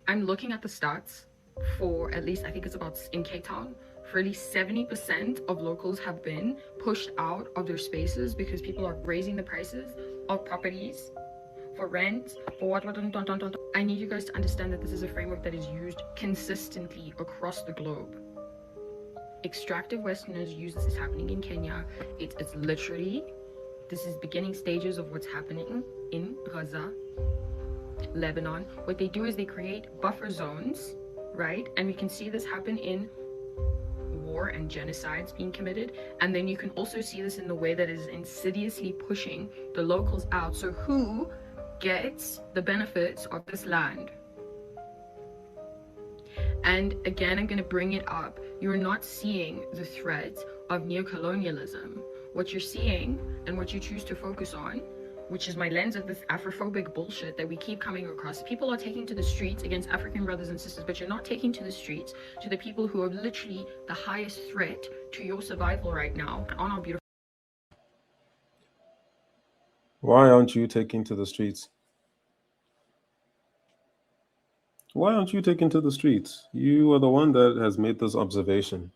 I'm looking at the stats for at least, I think it's about in Cape Town, for at least 70% of locals have been pushed out of their spaces because people are raising the prices of properties for rent, for what. I need you guys to understand that this is a framework that is used consistently across the globe. Extractive Westerners use this. Is happening in Kenya. It's literally, this is beginning stages of what's happening in Gaza, Lebanon. What they do is they create buffer zones, right? And we can see this happen in war and genocides being committed. And then you can also see this in the way that is insidiously pushing the locals out. So who gets the benefits of this land? And again, I'm going to bring it up. You're not seeing the threat of neocolonialism. What you're seeing and what you choose to focus on, which is my lens of this Afrophobic bullshit that we keep coming across. People are taking to the streets against African brothers and sisters, but you're not taking to the streets to the people who are literally the highest threat to your survival right now on our beautiful. Why aren't you taking to the streets? Why aren't you taking to the streets? You are the one that has made this observation.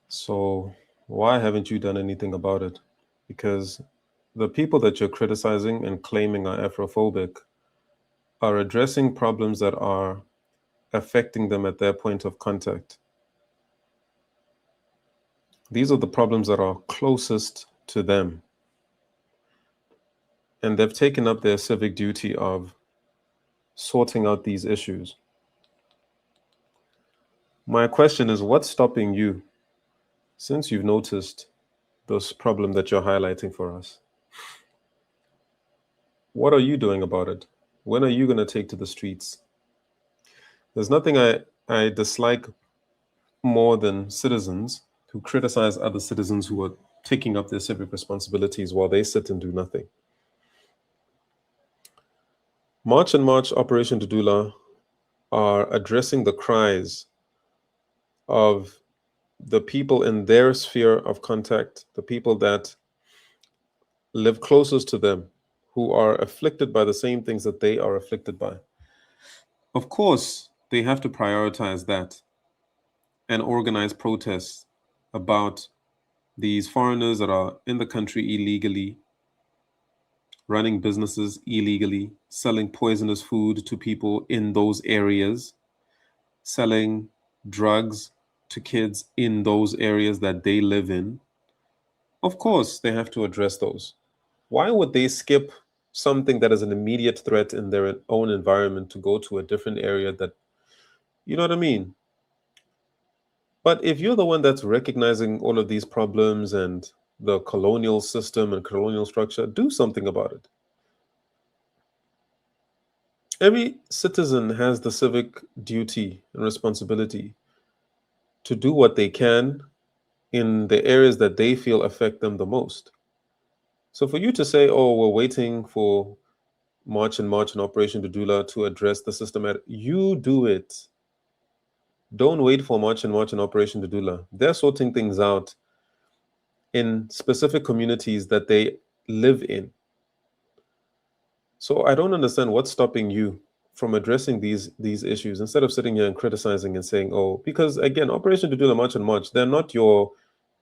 So why haven't you done anything about it? Because the people that you're criticizing and claiming are Afrophobic are addressing problems that are affecting them at their point of contact. These are the problems that are closest to them. And they've taken up their civic duty of sorting out these issues. My question is, what's stopping you, since you've noticed this problem that you're highlighting for us? What are you doing about it? When are you going to take to the streets? There's nothing I dislike more than citizens who criticize other citizens who are taking up their civic responsibilities while they sit and do nothing. March and March, Operation Dudula are addressing the cries of the people in their sphere of contact, the people that live closest to them, who are afflicted by the same things that they are afflicted by. Of course, they have to prioritize that and organize protests about these foreigners that are in the country illegally, running businesses illegally, selling poisonous food to people in those areas, selling drugs to kids in those areas that they live in. Of course, they have to address those. Why would they skip something that is an immediate threat in their own environment to go to a different area that, you know what I mean? But if you're the one that's recognizing all of these problems and the colonial system and colonial structure, do something about it. Every citizen has the civic duty and responsibility to do what they can in the areas that they feel affect them the most. So for you to say, oh, we're waiting for March and Operation Dudula to address the system, you do it. Don't wait for March and Operation Dudula. They're sorting things out in specific communities that they live in. So I don't understand what's stopping you from addressing these issues instead of sitting here and criticizing and saying, oh, because again, Operation Dudula March and they're not your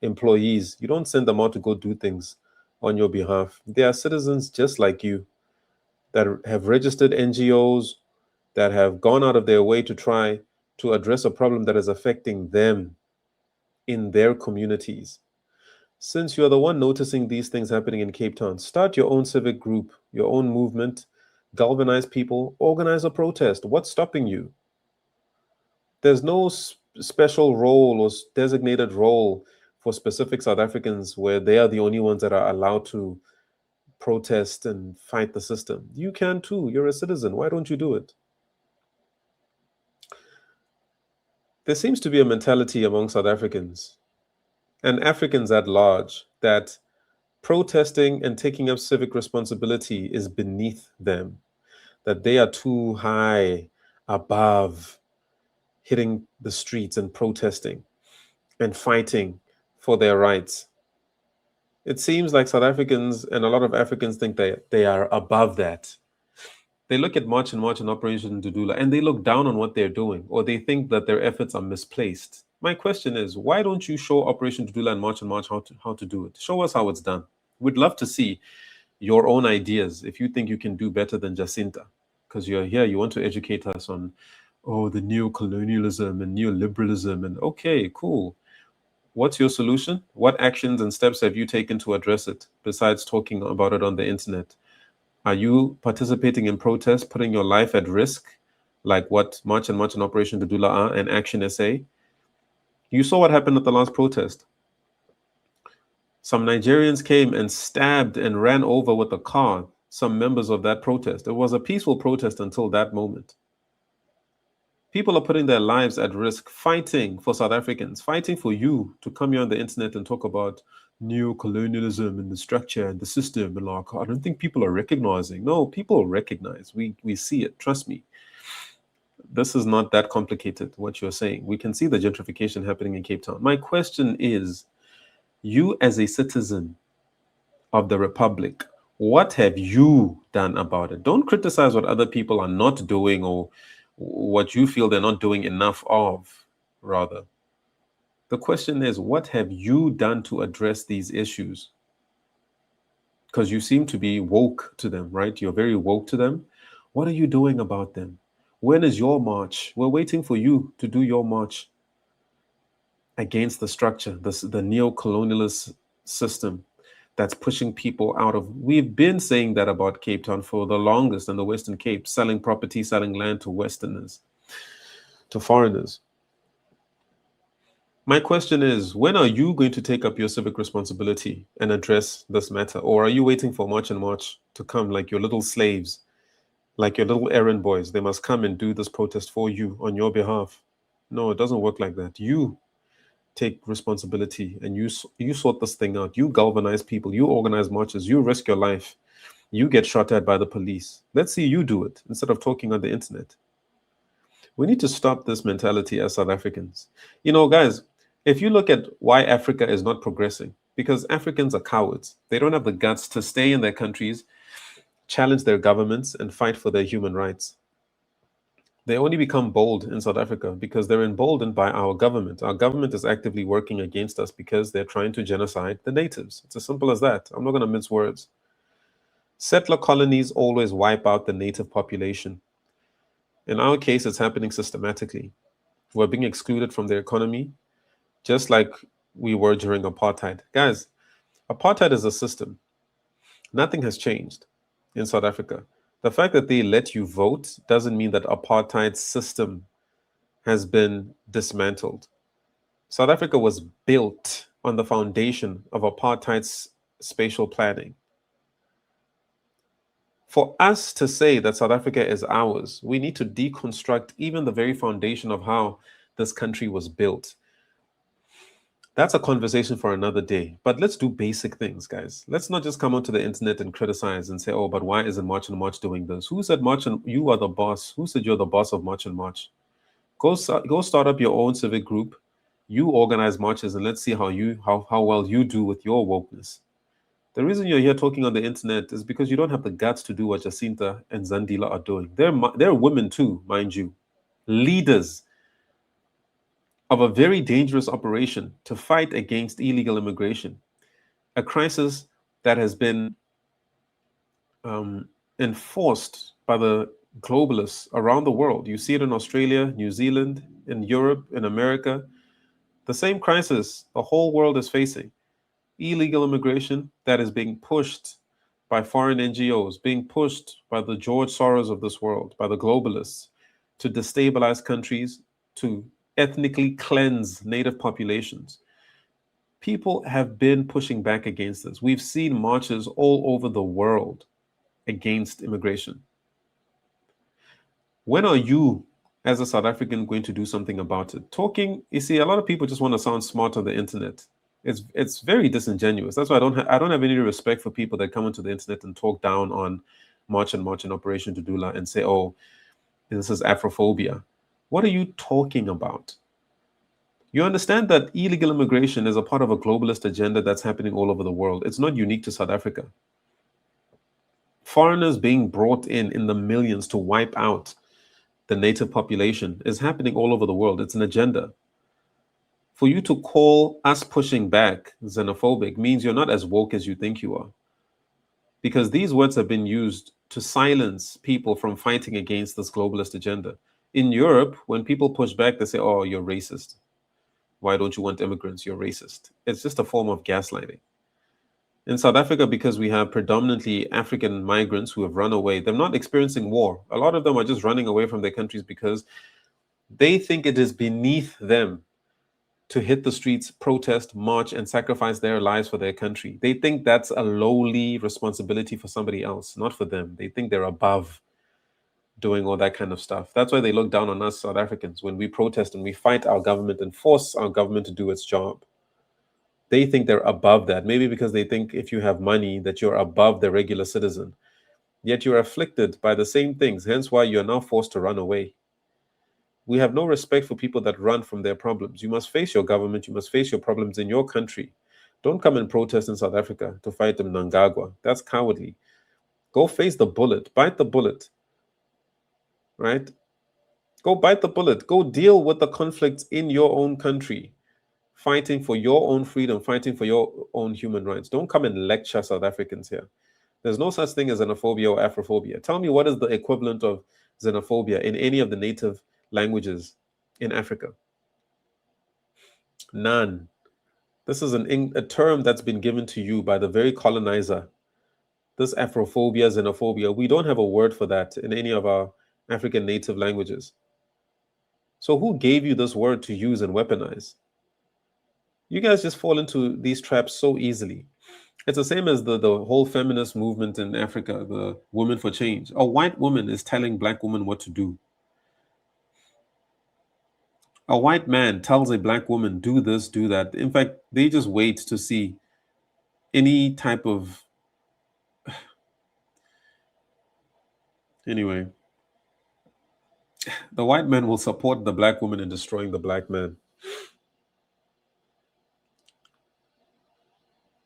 employees. You don't send them out to go do things on your behalf. They are citizens just like you that have registered NGOs, that have gone out of their way to try to address a problem that is affecting them in their communities. Since you're the one noticing these things happening in Cape Town, start your own civic group, your own movement, galvanize people, organize a protest. What's stopping you? There's no special role or designated role for specific South Africans where they are the only ones that are allowed to protest and fight the system. You can too. You're a citizen. Why don't you do it? There seems to be a mentality among South Africans and Africans at large that protesting and taking up civic responsibility is beneath them, that they are too high above hitting the streets and protesting and fighting for their rights. It seems like South Africans and a lot of Africans think they are above that. They look at March and Operation Dudula and they look down on what they're doing, or they think that their efforts are misplaced. My question is, why don't you show Operation Dudula and March how to do it? Show us how it's done. We'd love to see your own ideas if you think you can do better than Jacinta, because you're here, you want to educate us on, oh, the neo-colonialism and neoliberalism. And okay, cool. What's your solution? What actions and steps have you taken to address it besides talking about it on the internet? Are you participating in protests, putting your life at risk, like what March and Operation Dudula are and Action SA? You saw what happened at the last protest. Some Nigerians came and stabbed and ran over with a car some members of that protest. It was a peaceful protest until that moment. People are putting their lives at risk fighting for South Africans, fighting for you to come here on the internet and talk about neo-colonialism and the structure and the system. And like, I don't think people are recognizing. No, people recognize. We see it. Trust me. This is not that complicated, what you're saying. We can see the gentrification happening in Cape Town. My question is, you as a citizen of the Republic, what have you done about it? Don't criticize what other people are not doing or what you feel they're not doing enough of, rather. The question is, what have you done to address these issues? Because you seem to be woke to them, right? You're very woke to them. What are you doing about them? When is your march? We're waiting for you to do your march against the structure, the neo-colonialist system that's pushing people out of. We've been saying that about Cape Town for the longest in the Western Cape, selling property, selling land to Westerners, to foreigners. My question is, when are you going to take up your civic responsibility and address this matter? Or are you waiting for March and March to come like your little slaves, like your little errand boys? They must come and do this protest for you on your behalf. No, it doesn't work like that. You take responsibility and you sort this thing out. You galvanize people. You organize marches. You risk your life. You get shot at by the police. Let's see you do it instead of talking on the internet. We need to stop this mentality as South Africans. You know, guys, if you look at why Africa is not progressing, because Africans are cowards. They don't have the guts to stay in their countries, challenge their governments, and fight for their human rights. They only become bold in South Africa because they're emboldened by our government. Our government is actively working against us because they're trying to genocide the natives. It's as simple as that. I'm not going to mince words. Settler colonies always wipe out the native population. In our case, it's happening systematically. We're being excluded from their economy, just like we were during apartheid. Guys, apartheid is a system. Nothing has changed in South Africa. The fact that they let you vote doesn't mean that apartheid system has been dismantled. South Africa was built on the foundation of apartheid's spatial planning. For us to say that South Africa is ours, we need to deconstruct even the very foundation of how this country was built. That's a conversation for another day. But let's do basic things, guys. Let's not just come onto the internet and criticize and say, oh, but why isn't March and March doing this? Who said March and you are the boss? Who said you're the boss of March and March? Go start up your own civic group. You organize marches and let's see how well you do with your wokeness. The reason you're here talking on the internet is because you don't have the guts to do what Jacinta and Zandila are doing. They're women too, mind you. Leaders of a very dangerous operation to fight against illegal immigration, a crisis that has been enforced by the globalists around the world. You see it in Australia, New Zealand, in Europe, in America. The same crisis the whole world is facing. Illegal immigration that is being pushed by foreign NGOs, being pushed by the George Soros of this world, by the globalists, to destabilize countries, to ethnically cleanse native populations. People have been pushing back against this. We've seen marches all over the world against immigration. When are you, as a South African, going to do something about it? Talking, you see, a lot of people just want to sound smart on the internet. It's very disingenuous. That's why I don't have any respect for people that come onto the internet and talk down on March and Operation Dudula and say, oh, this is Afrophobia. What are you talking about? You understand that illegal immigration is a part of a globalist agenda that's happening all over the world. It's not unique to South Africa. Foreigners being brought in the millions to wipe out the native population is happening all over the world. It's an agenda. For you to call us pushing back xenophobic means you're not as woke as you think you are. Because these words have been used to silence people from fighting against this globalist agenda. In Europe, when people push back, they say, oh, you're racist. Why don't you want immigrants? You're racist. It's just a form of gaslighting. In South Africa, because we have predominantly African migrants who have run away, they're not experiencing war. A lot of them are just running away from their countries because they think it is beneath them to hit the streets, protest, march, and sacrifice their lives for their country. They think that's a lowly responsibility for somebody else, not for them. They think they're above doing all that kind of stuff. That's why they look down on us South Africans when we protest and we fight our government and force our government to do its job. They think they're above that, maybe because they think if you have money that you're above the regular citizen. Yet you're afflicted by the same things, hence why you're now forced to run away. We have no respect for people that run from their problems. You must face your government, you must face your problems in your country. Don't come and protest in South Africa to fight them in Mnangagwa. That's cowardly. Go face the bullet, bite the bullet, right? Go bite the bullet. Go deal with the conflicts in your own country, fighting for your own freedom, fighting for your own human rights. Don't come and lecture South Africans here. There's no such thing as xenophobia or Afrophobia. Tell me what is the equivalent of xenophobia in any of the native languages in Africa? None. This is a term that's been given to you by the very colonizer. This Afrophobia, xenophobia, we don't have a word for that in any of our African native languages. So who gave you this word to use and weaponize? You guys just fall into these traps so easily. It's the same as the whole feminist movement in Africa, the Women for Change. A white woman is telling black women what to do. A white man tells a black woman, do this, do that. In fact, they just wait to see any type of. Anyway, the white man will support the black woman in destroying the black man.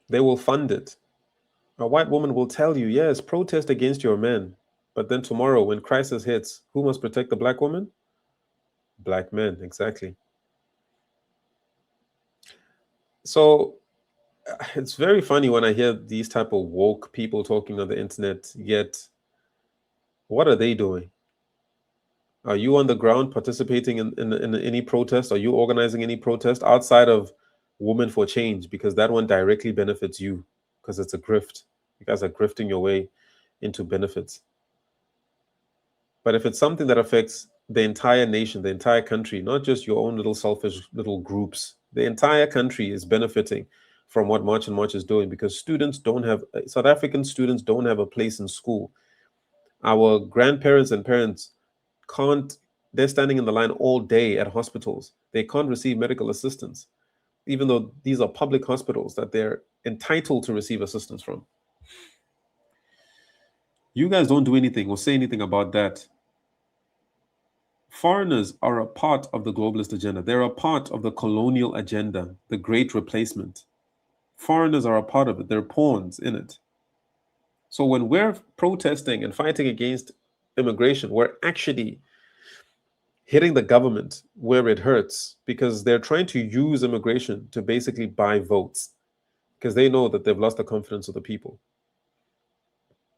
They will fund it. A white woman will tell you, yes, protest against your men. But then tomorrow, when crisis hits, who must protect the black woman? Black men, exactly. So it's very funny when I hear these type of woke people talking on the internet, yet what are they doing? Are you on the ground participating in any protest? Are you organizing any protest outside of Women for Change? Because that one directly benefits you because it's a grift. You guys are grifting your way into benefits. But if it's something that affects the entire nation, the entire country, not just your own little selfish little groups, the entire country is benefiting from what March and March is doing because South African students don't have a place in school. Our grandparents and parents they're standing in the line all day at hospitals. They can't receive medical assistance, even though these are public hospitals that they're entitled to receive assistance from. You guys don't do anything or say anything about that. Foreigners are a part of the globalist agenda. They're a part of the colonial agenda, the great replacement. Foreigners are a part of it. They're pawns in it. So when we're protesting and fighting against immigration, we're actually hitting the government where it hurts because they're trying to use immigration to basically buy votes because they know that they've lost the confidence of the people.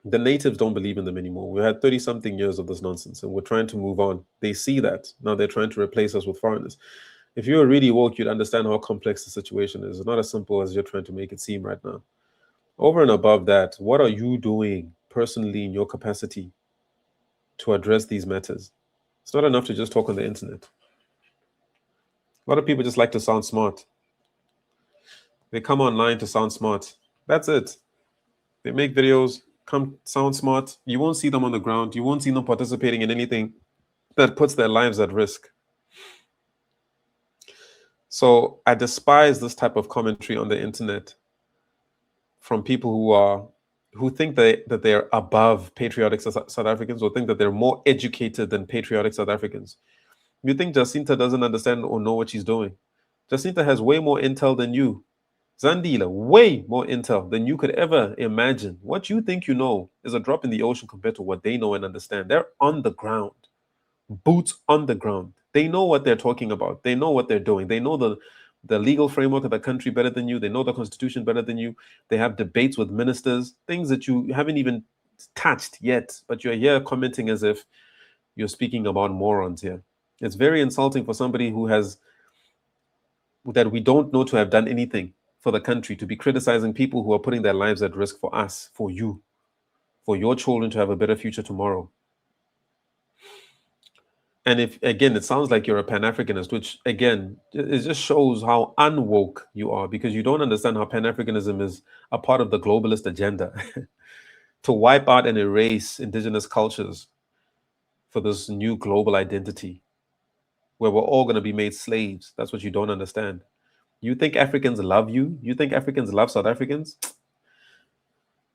The natives don't believe in them anymore. We had 30 something years of this nonsense and we're trying to move on. They see that. Now they're trying to replace us with foreigners. If you were really woke, you'd understand how complex the situation is. It's not as simple as you're trying to make it seem right now. Over and above that, what are you doing personally in your capacity to address these matters? It's not enough to just talk on the internet. A lot of people just like to sound smart. They come online to sound smart. That's it. They make videos, come sound smart. You won't see them on the ground. You won't see them participating in anything that puts their lives at risk. So I despise this type of commentary on the internet from people who think that they're above patriotic South Africans or think that they're more educated than patriotic South Africans. You think Jacinta doesn't understand or know what she's doing? Jacinta has way more intel than you. Zandila, way more intel than you could ever imagine. What you think you know is a drop in the ocean compared to what they know and understand. They're on the ground, boots on the ground. They know what they're talking about. They know what they're doing. They know the legal framework of the country better than you. They know the constitution better than you. They have debates with ministers, things that you haven't even touched yet, but you're here commenting as if you're speaking about morons here. It's very insulting for somebody who has that we don't know to have done anything for the country to be criticizing people who are putting their lives at risk for us, for you, for your children to have a better future tomorrow. And if again, it sounds like you're a Pan-Africanist, which again, it just shows how unwoke you are because you don't understand how Pan-Africanism is a part of the globalist agenda to wipe out and erase indigenous cultures for this new global identity where we're all going to be made slaves. That's what you don't understand. You think Africans love you? You think Africans love South Africans?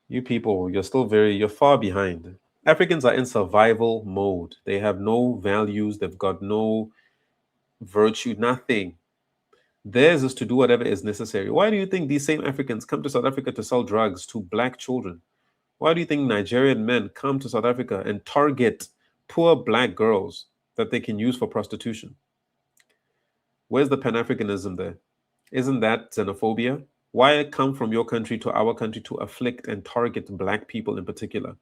You people, you're far behind. Africans are in survival mode. They have no values, they've got no virtue, nothing. Theirs is to do whatever is necessary. Why do you think these same Africans come to South Africa to sell drugs to black children? Why do you think Nigerian men come to South Africa and target poor black girls that they can use for prostitution? Where's the Pan-Africanism there? Isn't that xenophobia? Why come from your country to our country to afflict and target black people in particular?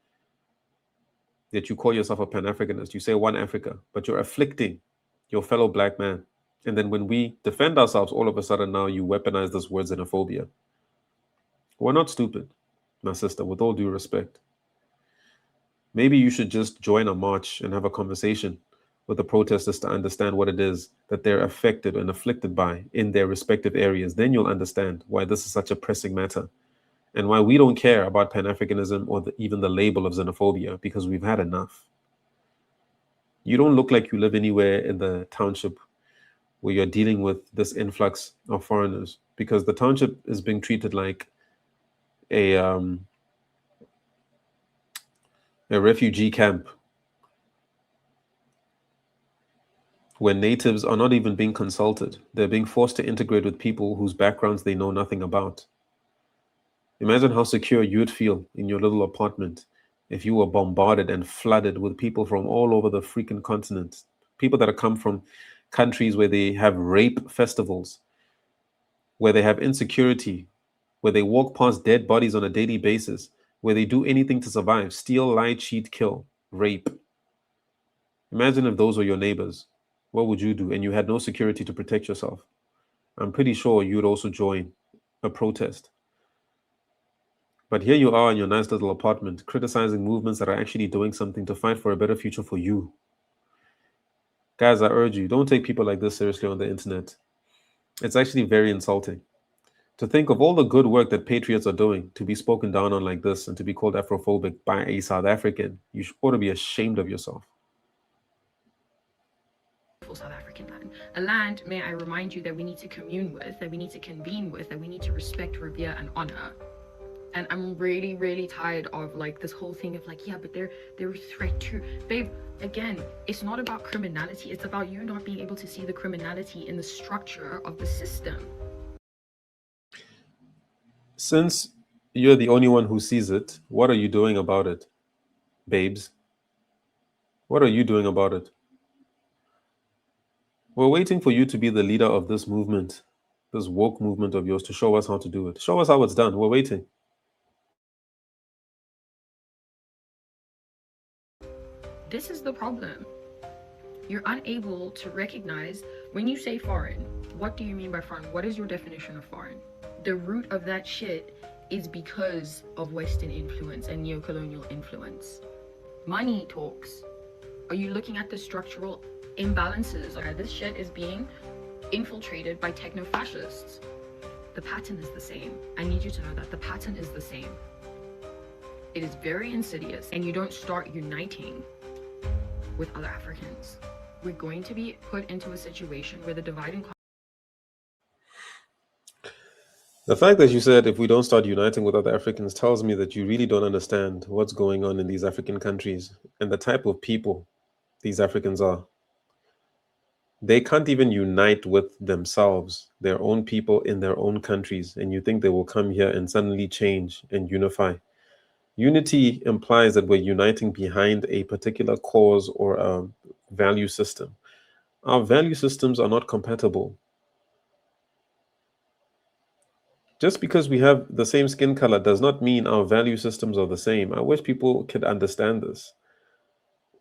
That you call yourself a Pan-Africanist. You say one Africa, but you're afflicting your fellow black man. And then when we defend ourselves, all of a sudden now you weaponize this word xenophobia. We're not stupid, my sister, with all due respect. Maybe you should just join a march and have a conversation with the protesters to understand what it is that they're affected and afflicted by in their respective areas. Then you'll understand why this is such a pressing matter and why we don't care about Pan-Africanism or even the label of xenophobia, because we've had enough. You don't look like you live anywhere in the township where you're dealing with this influx of foreigners, because the township is being treated like a refugee camp where natives are not even being consulted. They're being forced to integrate with people whose backgrounds they know nothing about. Imagine how secure you'd feel in your little apartment if you were bombarded and flooded with people from all over the freaking continent. People that have come from countries where they have rape festivals, where they have insecurity, where they walk past dead bodies on a daily basis, where they do anything to survive, steal, lie, cheat, kill, rape. Imagine if those were your neighbors. What would you do? And you had no security to protect yourself. I'm pretty sure you'd also join a protest. But here you are in your nice little apartment, criticizing movements that are actually doing something to fight for a better future for you. Guys, I urge you, don't take people like this seriously on the internet. It's actually very insulting to think of all the good work that patriots are doing to be spoken down on like this and to be called Afrophobic by a South African. You ought to be ashamed of yourself. South African land. A land, may I remind you, that we need to commune with, that we need to convene with, that we need to respect, revere, and honor. And I'm really, really tired of like this whole thing of like, yeah, but they're a threat too. Babe, again, it's not about criminality. It's about you not being able to see the criminality in the structure of the system. Since you're the only one who sees it, what are you doing about it, babes? What are you doing about it? We're waiting for you to be the leader of this movement, this woke movement of yours, to show us how to do it. Show us how it's done. We're waiting. This is the problem. You're unable to recognize when you say foreign. What do you mean by foreign? What is your definition of foreign? The root of that shit is because of Western influence and neo-colonial influence. Money talks. Are you looking at the structural imbalances? This shit is being infiltrated by techno-fascists. The pattern is the same. I need you to know that the pattern is the same. It is very insidious, and you don't start uniting with other Africans. We're going to be put into a situation where the divide and The fact that you said if we don't start uniting with other Africans tells me that you really don't understand what's going on in these African countries and the type of people these Africans are. They can't even unite with themselves, their own people in their own countries, and you think they will come here and suddenly change and unify. Unity implies that we're uniting behind a particular cause or a value system. Our value systems are not compatible. Just because we have the same skin color does not mean our value systems are the same. I wish people could understand this.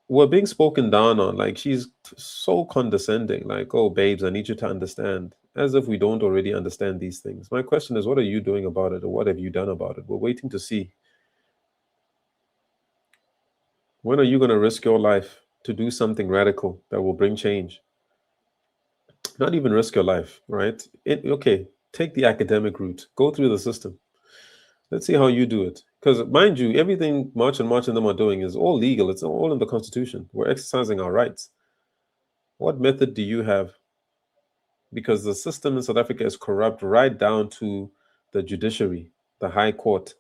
We're being spoken down on. Like, she's so condescending. Like, oh, babes, I need you to understand. As if we don't already understand these things. My question is, what are you doing about it, or what have you done about it? We're waiting to see. When are you going to risk your life to do something radical that will bring change? Not even risk your life, right? Okay, take the academic route, go through the system. Let's see how you do it. Because, mind you, everything March and them are doing is all legal. It's all in the Constitution. We're exercising our rights. What method do you have? Because the system in South Africa is corrupt right down to the judiciary, the High Court.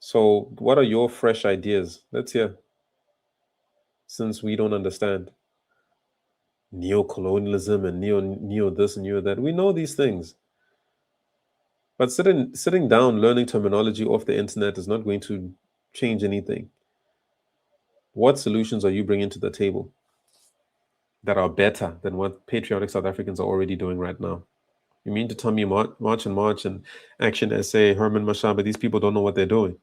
So, what are your fresh ideas? Let's hear, since we don't understand neo-colonialism and neo this and neo that. We know these things. But sitting down, learning terminology off the internet is not going to change anything. What solutions are you bringing to the table that are better than what patriotic South Africans are already doing right now? You mean to tell me March and Action SA, Herman Mashaba, these people don't know what they're doing?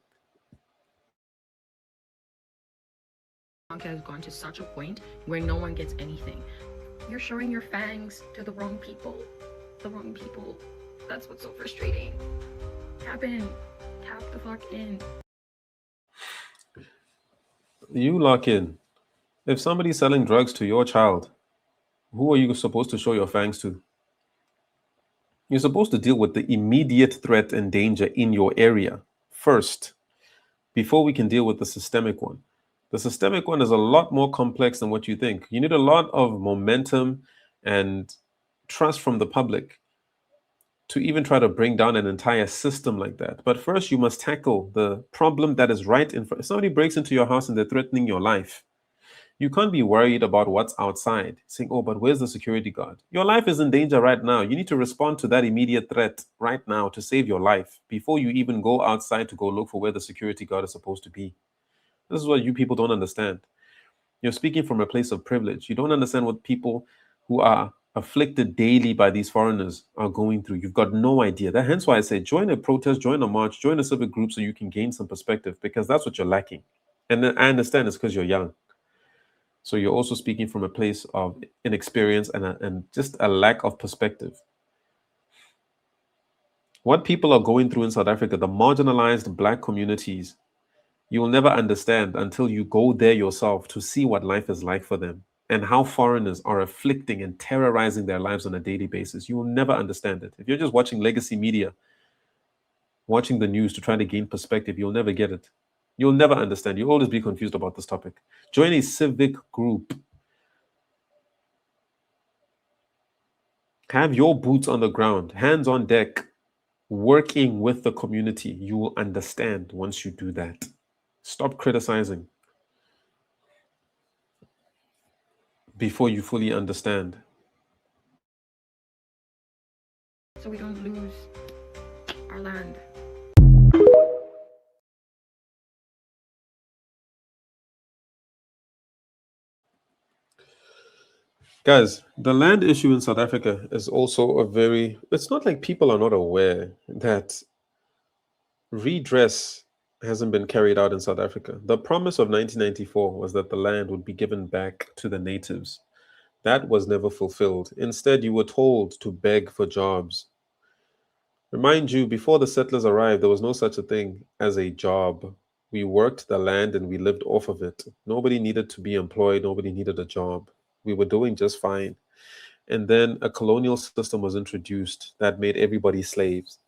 Lanka has gone to such a point where no one gets anything. You're showing your fangs to the wrong people. The wrong people. That's what's so frustrating. Tap in. Tap the fuck in. You lock in. If somebody's selling drugs to your child, who are you supposed to show your fangs to? You're supposed to deal with the immediate threat and danger in your area first, before we can deal with the systemic one. The systemic one is a lot more complex than what you think. You need a lot of momentum and trust from the public to even try to bring down an entire system like that. But first, you must tackle the problem that is right in front. If somebody breaks into your house and they're threatening your life, you can't be worried about what's outside, saying, oh, but where's the security guard? Your life is in danger right now. You need to respond to that immediate threat right now to save your life before you even go outside to go look for where the security guard is supposed to be. This is what you people don't understand. You're speaking from a place of privilege. You don't understand what people who are afflicted daily by these foreigners are going through. You've got no idea. That hence why I say join a protest, join a march, join a civic group so you can gain some perspective, because that's what you're lacking. And then I understand it's because you're young. So you're also speaking from a place of inexperience and just a lack of perspective. What people are going through in South Africa, the marginalized Black communities, you will never understand until you go there yourself to see what life is like for them and how foreigners are afflicting and terrorizing their lives on a daily basis. You will never understand it. If you're just watching legacy media, watching the news to try to gain perspective, you'll never get it. You'll never understand. You'll always be confused about this topic. Join a civic group. Have your boots on the ground, hands on deck, working with the community. You will understand once you do that. Stop criticizing before you fully understand. So we don't lose our land. Guys, the land issue in South Africa is also it's not like people are not aware that redress hasn't been carried out in South Africa. The promise of 1994 was that the land would be given back to the natives. That was never fulfilled. Instead, you were told to beg for jobs. Remind you, before the settlers arrived, there was no such a thing as a job. We worked the land and we lived off of it. Nobody needed to be employed, nobody needed a job. We were doing just fine. And then a colonial system was introduced that made everybody slaves.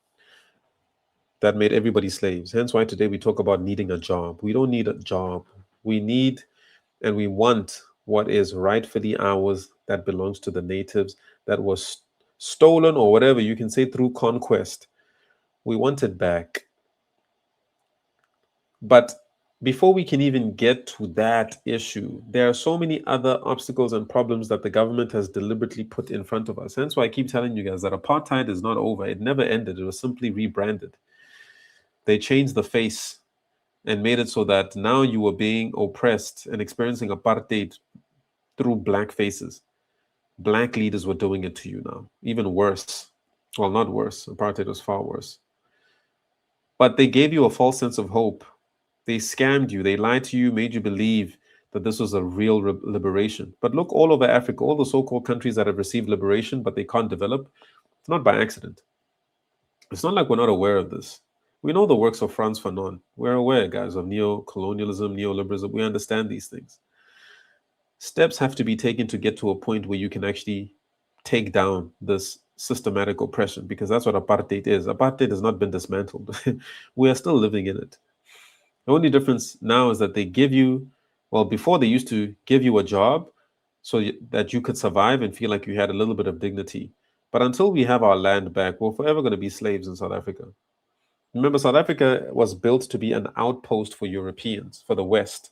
That made everybody slaves. Hence why today we talk about needing a job. We don't need a job. We need and we want what is rightfully ours, that belongs to the natives, that was stolen or whatever you can say through conquest. We want it back. But Before we can even get to that issue, there are so many other obstacles and problems that the government has deliberately put in front of us. Hence why I keep telling you guys that apartheid is not over. It never ended. It was simply rebranded. They changed the face and made it so that now you were being oppressed and experiencing apartheid through black faces. Black leaders were doing it to you now. Even worse. Well, not worse. Apartheid was far worse. But they gave you a false sense of hope. They scammed you. They lied to you, made you believe that this was a real liberation. But look all over Africa, all the so called countries that have received liberation, but they can't develop, it's not by accident. It's not like we're not aware of this. We know the works of Frantz Fanon. We're aware, guys, of neo-colonialism, neoliberalism. We understand these things. Steps have to be taken to get to a point where you can actually take down this systematic oppression, because that's what apartheid is. Apartheid has not been dismantled. We are still living in it. The only difference now is that they give you, well, before they used to give you a job so that you could survive and feel like you had a little bit of dignity. But until we have our land back, we're forever going to be slaves in South Africa. Remember, South Africa was built to be an outpost for Europeans, for the West,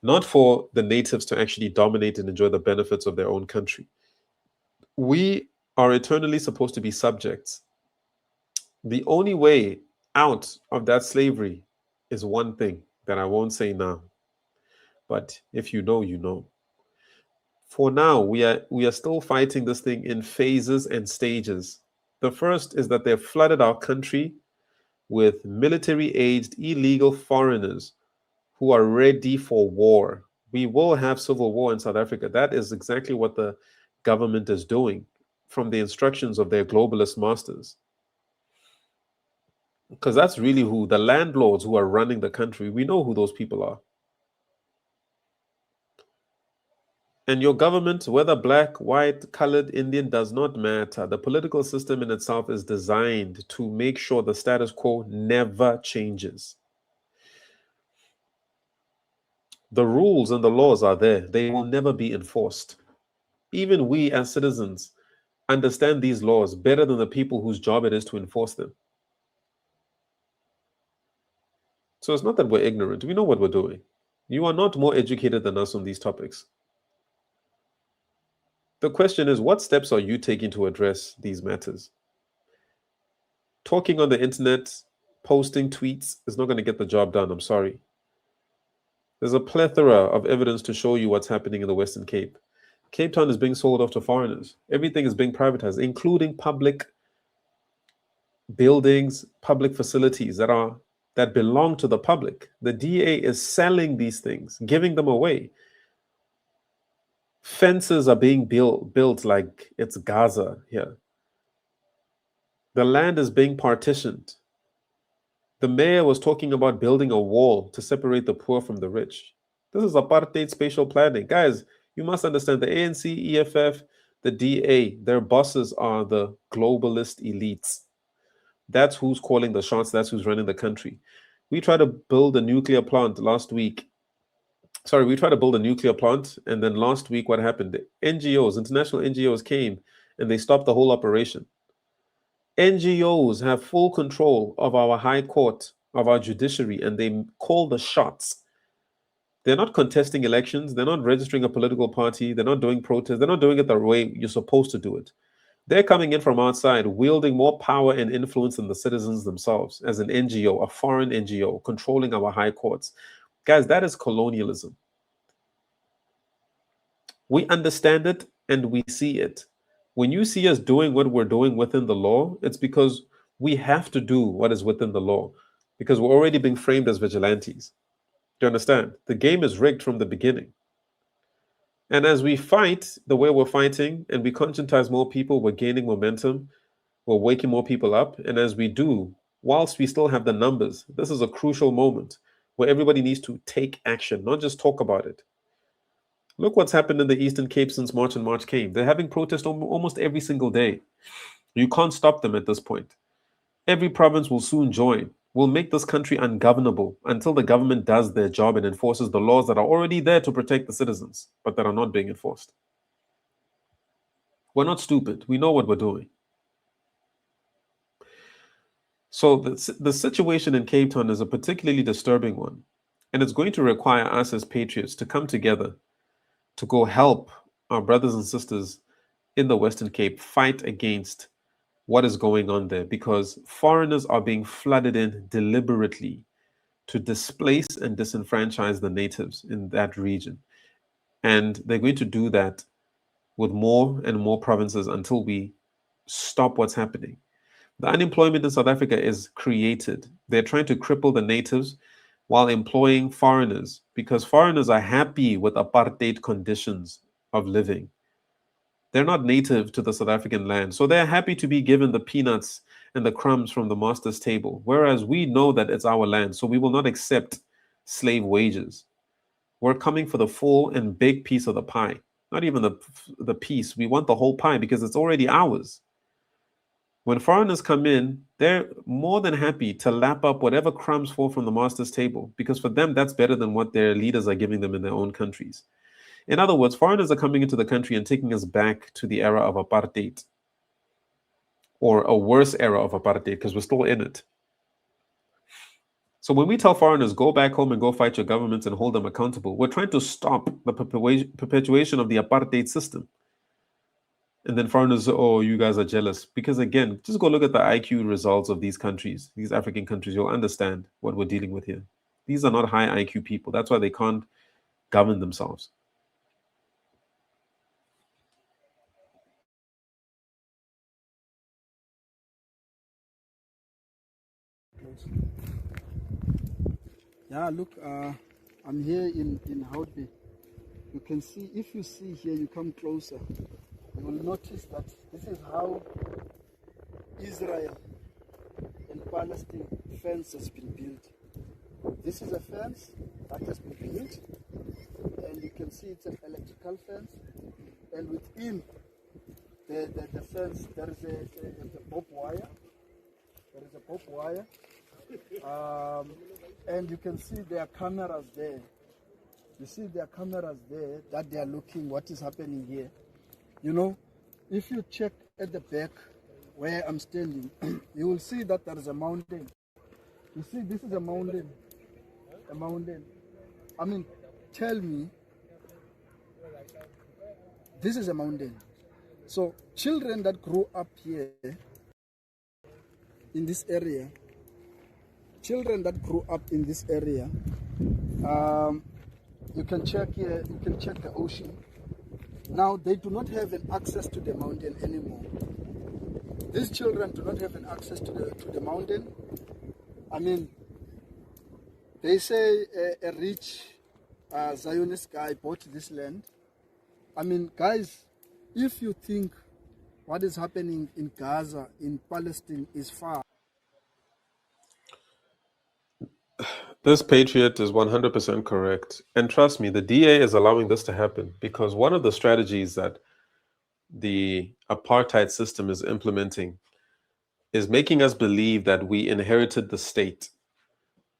not for the natives to actually dominate and enjoy the benefits of their own country. We are eternally supposed to be subjects. The only way out of that slavery is one thing that I won't say now. But if you know, you know. For now, we are still fighting this thing in phases and stages. The first is that they've flooded our country with military-aged illegal foreigners who are ready for war. We will have civil war in South Africa. That is exactly what the government is doing from the instructions of their globalist masters. Because that's really who the landlords who are running the country. We know who those people are. And your government, whether black, white, colored, Indian, does not matter. The political system in itself is designed to make sure the status quo never changes. The rules and the laws are there, they will never be enforced. Even we as citizens understand these laws better than the people whose job it is to enforce them. So it's not that we're ignorant, we know what we're doing. You are not more educated than us on these topics. The question is, what steps are you taking to address these matters? Talking on the internet, posting tweets is not going to get the job done. I'm sorry. There's a plethora of evidence to show you what's happening in the Western Cape. Cape Town is being sold off to foreigners. Everything is being privatized, including public buildings, public facilities that belong to the public. The DA is selling these things, giving them away. Fences are being built like it's Gaza here. The land is being partitioned. The mayor was talking about building a wall to separate the poor from the rich. This is apartheid spatial planning. Guys, you must understand the ANC, EFF, the DA, their bosses are the globalist elites. That's who's calling the shots. That's who's running the country. We tried to build a nuclear plant last week. Sorry, we tried to build a nuclear plant. And then last week, what happened? The NGOs, international NGOs came and they stopped the whole operation. NGOs have full control of our high court, of our judiciary, and they call the shots. They're not contesting elections. They're not registering a political party. They're not doing protests. They're not doing it the way you're supposed to do it. They're coming in from outside, wielding more power and influence than the citizens themselves as an NGO, a foreign NGO, controlling our high courts. Guys, that is colonialism. We understand it and we see it. When you see us doing what we're doing within the law, it's because we have to do what is within the law because we're already being framed as vigilantes. Do you understand? The game is rigged from the beginning. And as we fight the way we're fighting and we conscientize more people, we're gaining momentum, we're waking more people up. And as we do, whilst we still have the numbers, this is a crucial moment where everybody needs to take action, not just talk about it. Look what's happened in the Eastern Cape since March and March came. They're having protests almost every single day. You can't stop them at this point. Every province will soon join. We'll make this country ungovernable until the government does their job and enforces the laws that are already there to protect the citizens, but that are not being enforced. We're not stupid. We know what we're doing. So the situation in Cape Town is a particularly disturbing one. And it's going to require us as patriots to come together to go help our brothers and sisters in the Western Cape fight against what is going on there, because foreigners are being flooded in deliberately to displace and disenfranchise the natives in that region. And they're going to do that with more and more provinces until we stop what's happening. The unemployment in South Africa is created. They're trying to cripple the natives while employing foreigners because foreigners are happy with apartheid conditions of living. They're not native to the South African land, so they're happy to be given the peanuts and the crumbs from the master's table, whereas we know that it's our land, so we will not accept slave wages. We're coming for the full and big piece of the pie, not even the piece. We want the whole pie because it's already ours. When foreigners come in, they're more than happy to lap up whatever crumbs fall from the master's table because for them, that's better than what their leaders are giving them in their own countries. In other words, foreigners are coming into the country and taking us back to the era of apartheid, or a worse era of apartheid because we're still in it. So when we tell foreigners, go back home and go fight your governments and hold them accountable, we're trying to stop the perpetuation of the apartheid system. And then foreigners, oh, you guys are jealous. Because again, just go look at the IQ results of these countries, these African countries. You'll understand what we're dealing with here. These are not high IQ people. That's why they can't govern themselves. Yeah, look, I'm here in Houtby. You can see, if you see here, you come closer, you will notice that this is how Israel and Palestine fence has been built. This is a fence that has been built, and you can see it's an electrical fence, and within the fence there is a barbed wire. There is a barbed wire. And you can see there are cameras there. You see there are cameras there that they are looking what is happening here. You know, if you check at the back where I'm standing, you will see that there is a mountain. You see, this is a mountain. A mountain. I mean, tell me, this is a mountain. So children that grew up here in this area, children that grew up in this area, you can check here, you can check the ocean. Now they do not have an access to the mountain anymore. These children do not have an access to the mountain. I mean, they say a rich Zionist guy bought this land. I mean, guys, if you think what is happening in Gaza, in Palestine is far. This patriot is 100% correct. And trust me, the DA is allowing this to happen because one of the strategies that the apartheid system is implementing is making us believe that we inherited the state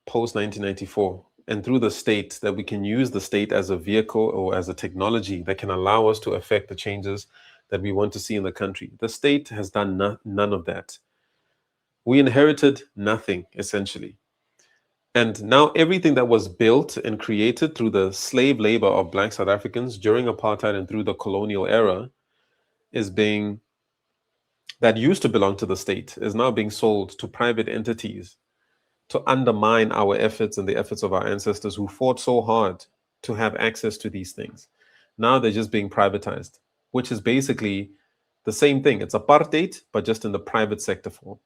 post 1994, and through the state, that we can use the state as a vehicle or as a technology that can allow us to affect the changes that we want to see in the country. The state has done none of that. We inherited nothing, essentially. And now everything that was built and created through the slave labor of Black South Africans during apartheid and through the colonial era is being, that used to belong to the state, is now being sold to private entities to undermine our efforts and the efforts of our ancestors who fought so hard to have access to these things. Now they're just being privatized, which is basically the same thing. It's apartheid, but just in the private sector form.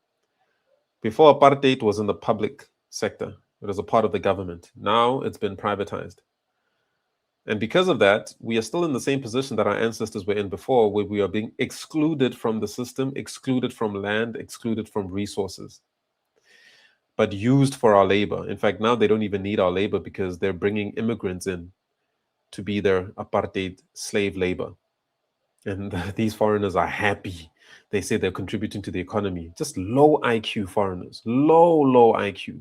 Before, apartheid was in the public sector, it was a part of the government. Now it's been privatized. And because of that, we are still in the same position that our ancestors were in before, where we are being excluded from the system, excluded from land, excluded from resources, but used for our labor. In fact, now they don't even need our labor because they're bringing immigrants in to be their apartheid slave labor. And these foreigners are happy. They say they're contributing to the economy. Just low IQ foreigners, low IQ.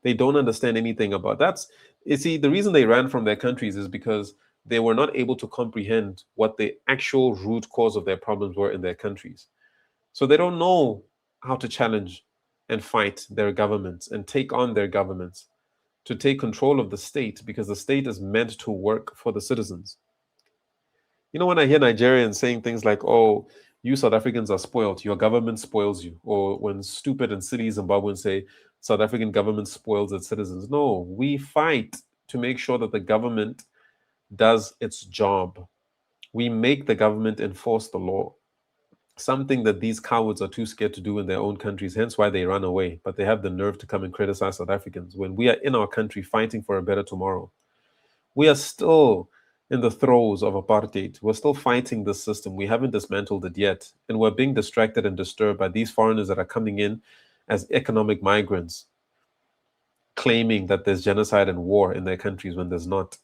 They don't understand anything about that's. You see, the reason they ran from their countries is because they were not able to comprehend what the actual root cause of their problems were in their countries. So they don't know how to challenge and fight their governments and take on their governments to take control of the state because the state is meant to work for the citizens. You know, when I hear Nigerians saying things like, oh, you South Africans are spoiled, your government spoils you, or when stupid and silly Zimbabweans say South African government spoils its citizens. No, we fight to make sure that the government does its job. We make the government enforce the law, something that these cowards are too scared to do in their own countries, hence why they run away. But they have the nerve to come and criticize South Africans when we are in our country fighting for a better tomorrow. We are still in the throes of apartheid. We're still fighting this system. We haven't dismantled it yet. And we're being distracted and disturbed by these foreigners that are coming in as economic migrants, claiming that there's genocide and war in their countries when there's not.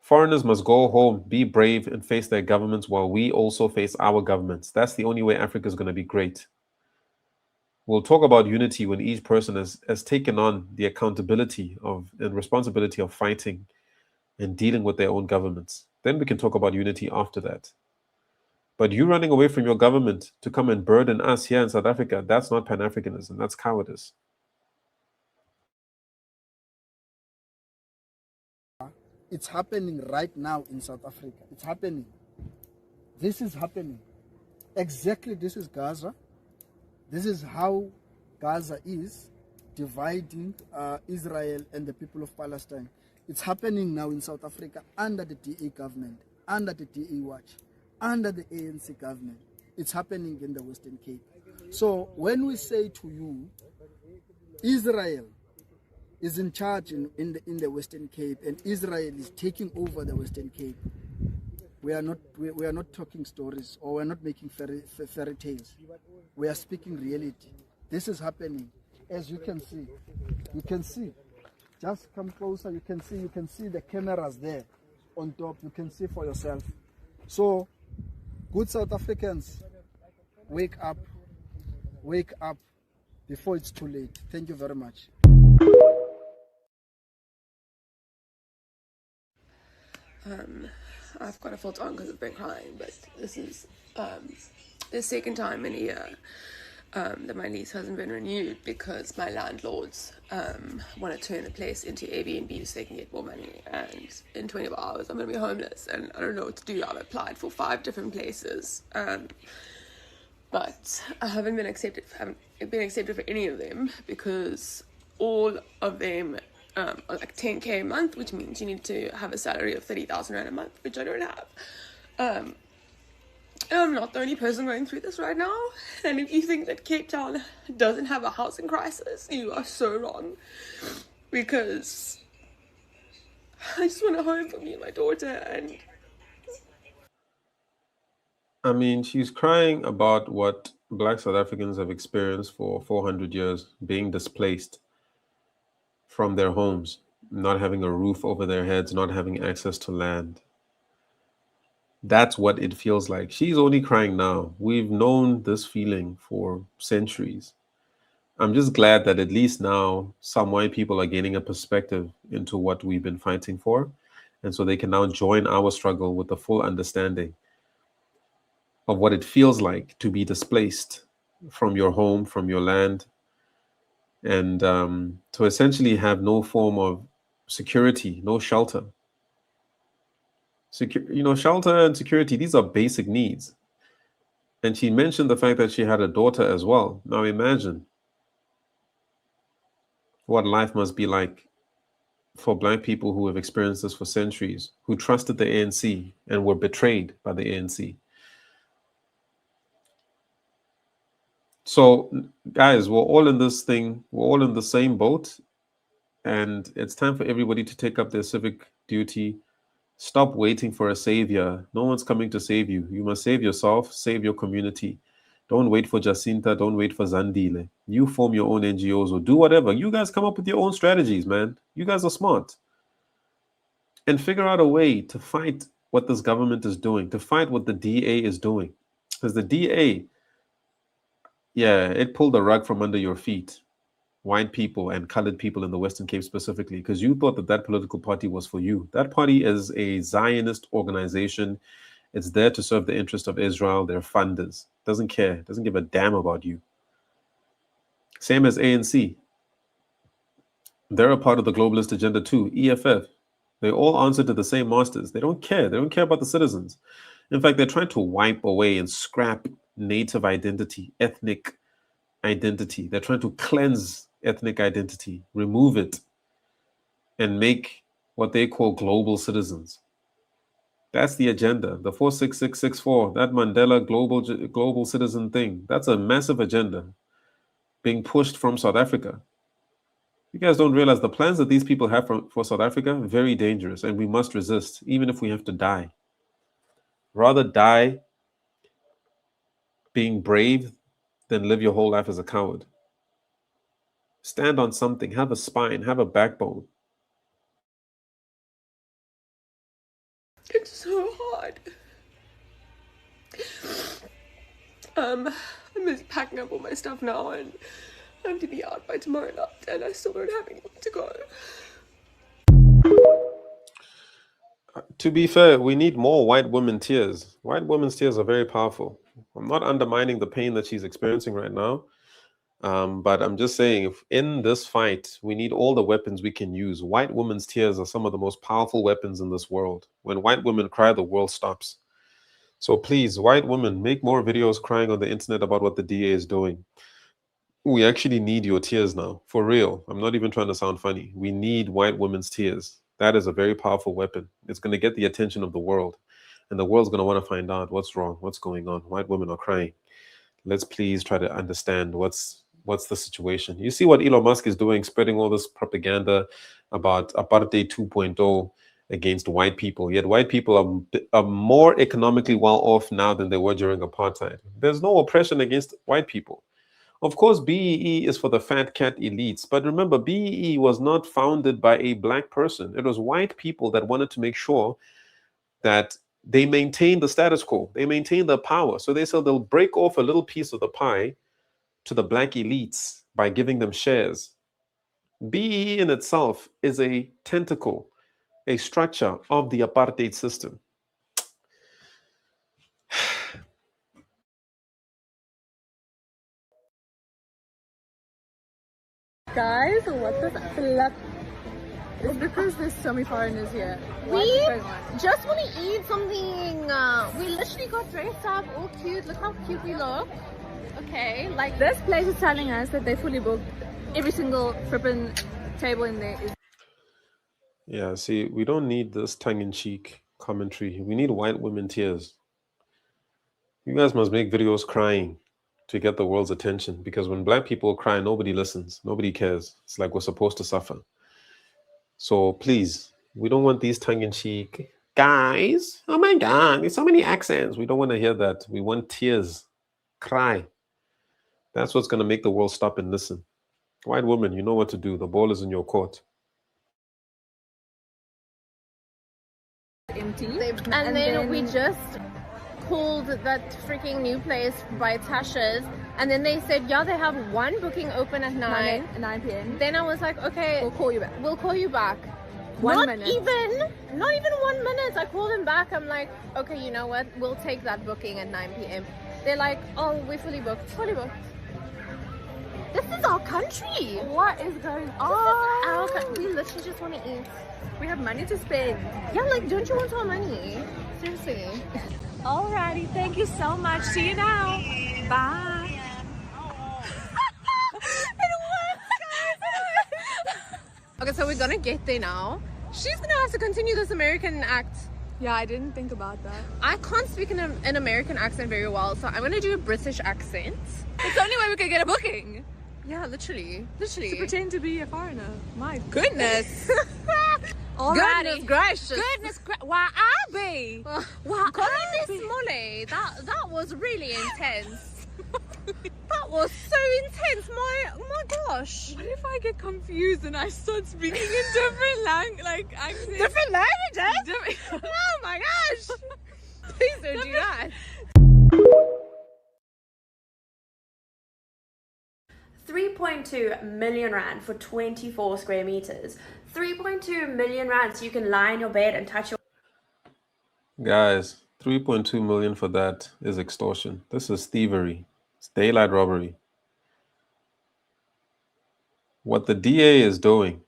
Foreigners must go home, be brave, and face their governments while we also face our governments. That's the only way Africa is going to be great. We'll talk about unity when each person has taken on the accountability of and responsibility of fighting and dealing with their own governments. Then we can talk about unity after that. But you running away from your government to come and burden us here in South Africa, that's not Pan-Africanism, that's cowardice. It's happening right now in South Africa. It's happening. This is happening. Exactly, this is Gaza. This is how Gaza is dividing Israel and the people of Palestine. It's happening now in South Africa under the DA government, under the DA watch, under the ANC government. It's happening in the Western Cape. So when we say to you, Israel is in charge in the Western Cape and Israel is taking over the Western Cape, we are not talking stories, or we're not making fairy tales. We are speaking reality. This is happening. As you can see, just come closer. You can see the cameras there on top. You can see for yourself. So, good South Africans, wake up before it's too late. Thank you very much. I've got a full on because I've been crying, but this is the second time in a year that my lease hasn't been renewed because my landlords want to turn the place into Airbnb so they can get more money, and in 24 hours I'm going to be homeless and I don't know what to do. I've applied for 5 different places, but I haven't been accepted for any of them because all of them are like 10k a month, which means you need to have a salary of 30,000 rand a month, which I don't have. And I'm not the only person going through this right now. And if you think that Cape Town doesn't have a housing crisis, you are so wrong. Because I just want a home for me and my daughter. And I mean, she's crying about what Black South Africans have experienced for 400 years, being displaced from their homes, not having a roof over their heads, not having access to land. That's what it feels like. She's only crying now. We've known this feeling for centuries. I'm just glad that at least now some white people are gaining a perspective into what we've been fighting for. And so they can now join our struggle with the full understanding of what it feels like to be displaced from your home, from your land, and to essentially have no form of security, no shelter. Shelter and security, these are basic needs. And she mentioned the fact that she had a daughter as well. Now imagine what life must be like for Black people who have experienced this for centuries, who trusted the ANC and were betrayed by the ANC. So, guys, we're all in this thing. We're all in the same boat. And it's time for everybody to take up their civic duty. Stop waiting for a savior. No one's coming to save you. You must save yourself, save your community. Don't wait for Jacinta. Don't wait for Zandile. You form your own NGOs or do whatever. You guys come up with your own strategies, man. You guys are smart. And figure out a way to fight what this government is doing, to fight what the DA is doing. Because the DA, yeah, it pulled the rug from under your feet. White people and colored people in the Western Cape specifically, because you thought that that political party was for you. That party is a Zionist organization. It's there to serve the interest of Israel. They're funders. Doesn't care. Doesn't give a damn about you. Same as ANC. They're a part of the globalist agenda too, EFF. They all answer to the same masters. They don't care. They don't care about the citizens. In fact, they're trying to wipe away and scrap native identity, ethnic identity. They're trying to cleanse ethnic identity, remove it, and make what they call global citizens. That's the agenda. The 46664, that Mandela global citizen thing, that's a massive agenda being pushed from South Africa. You guys don't realize the plans that these people have for South Africa, very dangerous, and we must resist, even if we have to die. Rather die being brave than live your whole life as a coward. Stand on something, have a spine, have a backbone. It's so hard. I'm busy packing up all my stuff now, and I have to be out by tomorrow night, and I still don't have anywhere to go. To be fair, we need more white women tears. White women's tears are very powerful. I'm not undermining the pain that she's experiencing right now, but I'm just saying, if in this fight, we need all the weapons we can use. White women's tears are some of the most powerful weapons in this world. When white women cry, the world stops. So please, white women, make more videos crying on the internet about what the DA is doing. We actually need your tears now, for real. I'm not even trying to sound funny. We need white women's tears. That is a very powerful weapon. It's going to get the attention of the world, and the world's going to want to find out what's wrong, what's going on. White women are crying. Let's please try to understand what's the situation. You see what Elon Musk is doing, spreading all this propaganda about apartheid 2.0 against white people. Yet white people are more economically well off now than they were during apartheid. There's no oppression against white people. Of course, BEE is for the fat cat elites, but remember, BEE was not founded by a black person. It was white people that wanted to make sure that they maintain the status quo. They maintain the power. So they said they'll break off a little piece of the pie to the black elites by giving them shares. BEE in itself is a tentacle, a structure of the apartheid system. Guys, what the flip? It's because there's so many foreigners here. We just want to eat something. We literally got dressed up, all cute. Look how cute we look. Okay, like This place is telling us that they fully booked. Every single frippin' table in there is. Yeah, see, we don't need this tongue-in-cheek commentary. We need white women tears. You guys must make videos crying to get the world's attention, because when black people cry, nobody listens, nobody cares. It's like we're supposed to suffer. So please, we don't want these tongue-in-cheek guys. Oh my God, there's so many accents. We don't want to hear that. We want tears. Cry. That's what's going to make the world stop and listen. White woman, you know what to do. The ball is in your court. Empty. and then we just called that freaking new place by Tasha's, and then they said, yeah, they have one booking open at 9. 9 p.m. Then I was like, okay, We'll call you back. we'll call you back. 1 not minute. not even 1 minute. I called them back. I'm like, okay, you know what? We'll take that booking at 9 p.m. They're like, oh, we're fully booked. Fully booked. This is our country. What is going on? We literally just want to eat. We have money to spend. Yeah, like, don't you want our money? Seriously. Alrighty, thank you so much. See you now. Bye. Okay, so we're gonna get there now. She's gonna have to continue this American act. Yeah, I didn't think about that. I can't speak in an American accent very well, so I'm gonna do a British accent. It's the only way we could get a booking. Yeah, literally. To pretend to be a foreigner. My Goodness. Alrighty. Goodness gracious. Why I be? Why Goodness Molly, that was really intense. That was so intense. My gosh. What if I get confused and I start speaking in different accents? Different languages? Oh my gosh. Please don't do that. 3.2 million rand for 24 square meters. 3.2 million rand so you can lie in your bed and touch your... Guys, 3.2 million for that is extortion. This is thievery. It's daylight robbery. What the DA is doing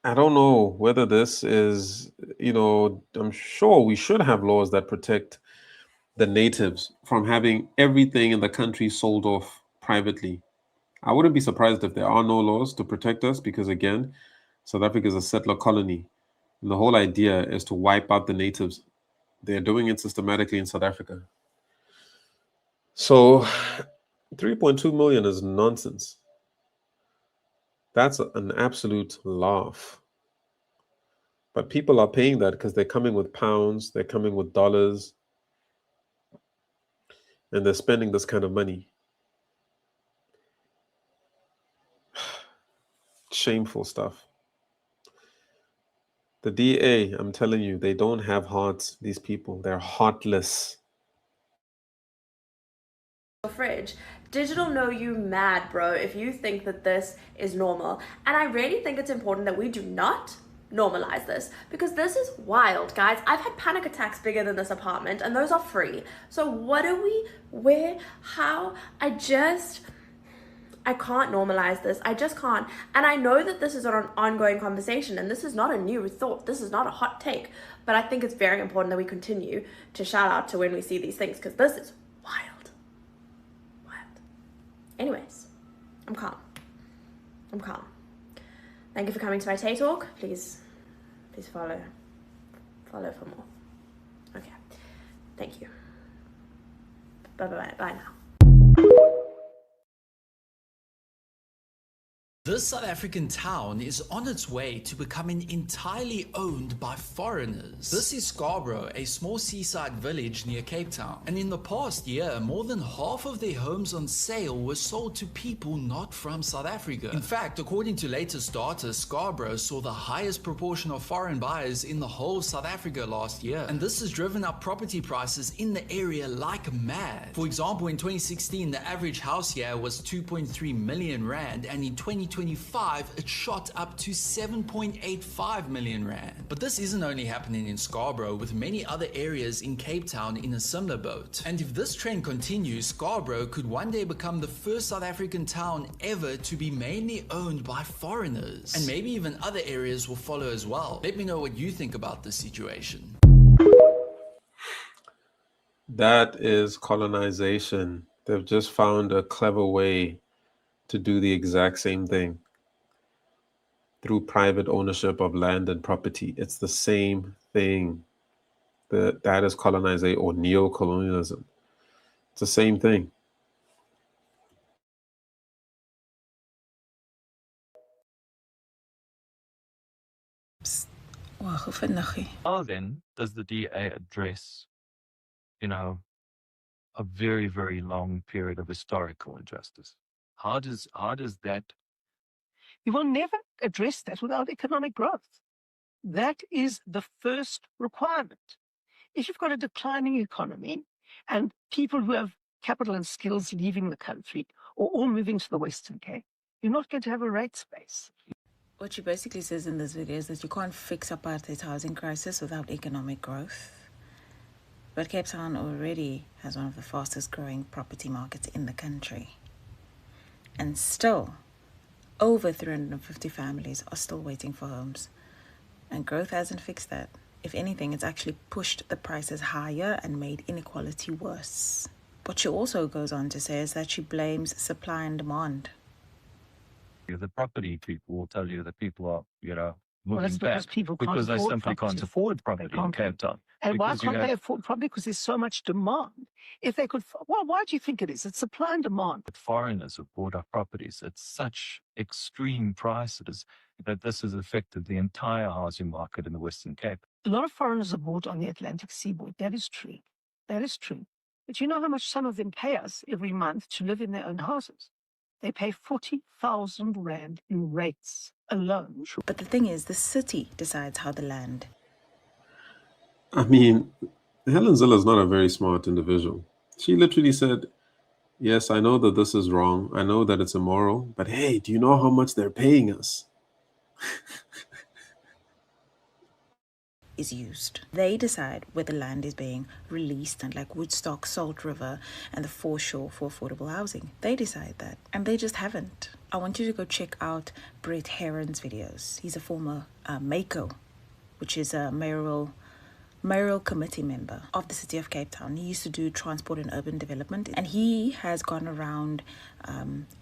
I don't know whether this is, I'm sure we should have laws that protect the natives from having everything in the country sold off privately. I wouldn't be surprised if there are no laws to protect us because, again, South Africa is a settler colony. And the whole idea is to wipe out the natives. They're doing it systematically in South Africa. So 3.2 million is nonsense. That's an absolute laugh. But people are paying that because they're coming with pounds, they're coming with dollars, and they're spending this kind of money. Shameful stuff. The DA, I'm telling you, they don't have hearts, these people. They're heartless. Fridge. Digital know you mad, bro, if you think that this is normal. And I really think it's important that we do not normalize this, because this is wild, guys. I've had panic attacks bigger than this apartment, and those are free. So what do we, where, how? I can't normalize this. I just can't. And I know that this is an ongoing conversation, and this is not a new thought. This is not a hot take. But I think it's very important that we continue to shout out to when we see these things, because this is wild. Anyways, I'm calm. Thank you for coming to my Tay Talk. Please follow for more. Okay. Thank you. Bye now. This South African town is on its way to becoming entirely owned by foreigners. This is Scarborough, a small seaside village near Cape Town. And in the past year, more than half of their homes on sale were sold to people not from South Africa. In fact, according to latest data, Scarborough saw the highest proportion of foreign buyers in the whole of South Africa last year. And this has driven up property prices in the area like mad. For example, in 2016, the average house here was 2.3 million rand, and in 2025, it shot up to 7.85 million rand. But this isn't only happening in Scarborough, with many other areas in Cape Town in a similar boat. And if this trend continues, Scarborough could one day become the first South African town ever to be mainly owned by foreigners. And maybe even other areas will follow as well. Let me know what you think about this situation. That is colonization. They've just found a clever way to do the exact same thing through private ownership of land and property. It's the same thing. That is colonization or neo-colonialism. It's the same thing. How then does the DA address, a very, very long period of historical injustice? How does that? You will never address that without economic growth. That is the first requirement. If you've got a declining economy and people who have capital and skills leaving the country or all moving to the Western Cape, you're not going to have a rate space. What she basically says in this video is that you can't fix apartheid's housing crisis without economic growth. But Cape Town already has one of the fastest growing property markets in the country. And still, over 350 families are still waiting for homes. And growth hasn't fixed that. If anything, it's actually pushed the prices higher and made inequality worse. What she also goes on to say is that she blames supply and demand. The property people will tell you that people are, Well, that's moving because back people can't because they afford simply property. can't afford property in can't. Cape Town. And why Because you can't they have- afford property? Because there's so much demand. If they could, well, why do you think it is? It's supply and demand. But foreigners have bought up properties at such extreme prices that this has affected the entire housing market in the Western Cape. A lot of foreigners are bought on the Atlantic seaboard. That is true. That is true. But you know how much some of them pay us every month to live in their own houses? They pay 40,000 rand in rates alone. But the thing is, the city decides how the land. I mean, Helen Zille is not a very smart individual. She literally said, yes, I know that this is wrong. I know that it's immoral. But hey, do you know how much they're paying us? is used. They decide where the land is being released, and like Woodstock, Salt River, and the foreshore for affordable housing. They decide that, and they just haven't. I want you to go check out Brett Heron's videos. He's a former MACO, which is a mayoral committee member of the city of Cape Town. He used to do transport and urban development, and he has gone around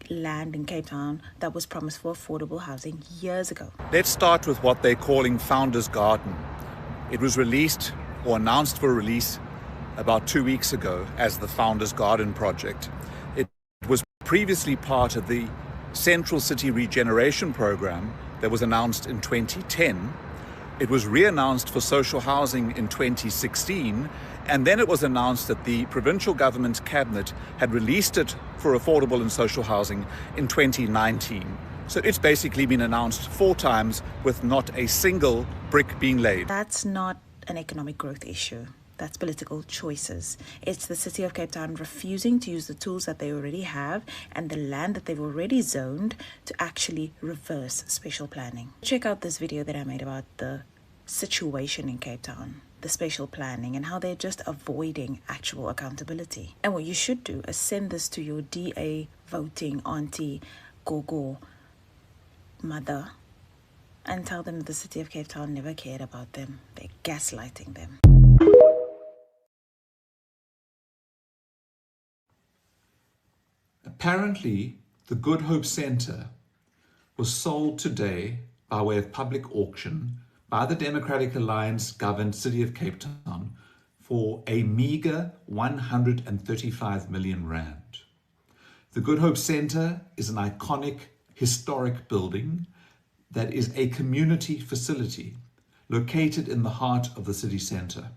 land in Cape Town that was promised for affordable housing years ago. Let's start with what they're calling Founders Garden. It was released or announced for release about 2 weeks ago as the Founders Garden project. It was previously part of the Central City Regeneration Program that was announced in 2010. It was re-announced for social housing in 2016, and then it was announced that the provincial government cabinet had released it for affordable and social housing in 2019. So it's basically been announced 4 times with not a single brick being laid. That's not an economic growth issue. That's political choices. It's the city of Cape Town refusing to use the tools that they already have and the land that they've already zoned to actually reverse spatial planning. Check out this video that I made about the situation in Cape Town, the spatial planning, and how they're just avoiding actual accountability. And what you should do is send this to your DA voting auntie, gogo, mother, and tell them that the city of Cape Town never cared about them. They're gaslighting them. Apparently, the Good Hope Centre was sold today by way of public auction by the Democratic Alliance governed City of Cape Town for a meagre 135 million rand. The Good Hope Centre is an iconic historic building that is a community facility located in the heart of the city centre.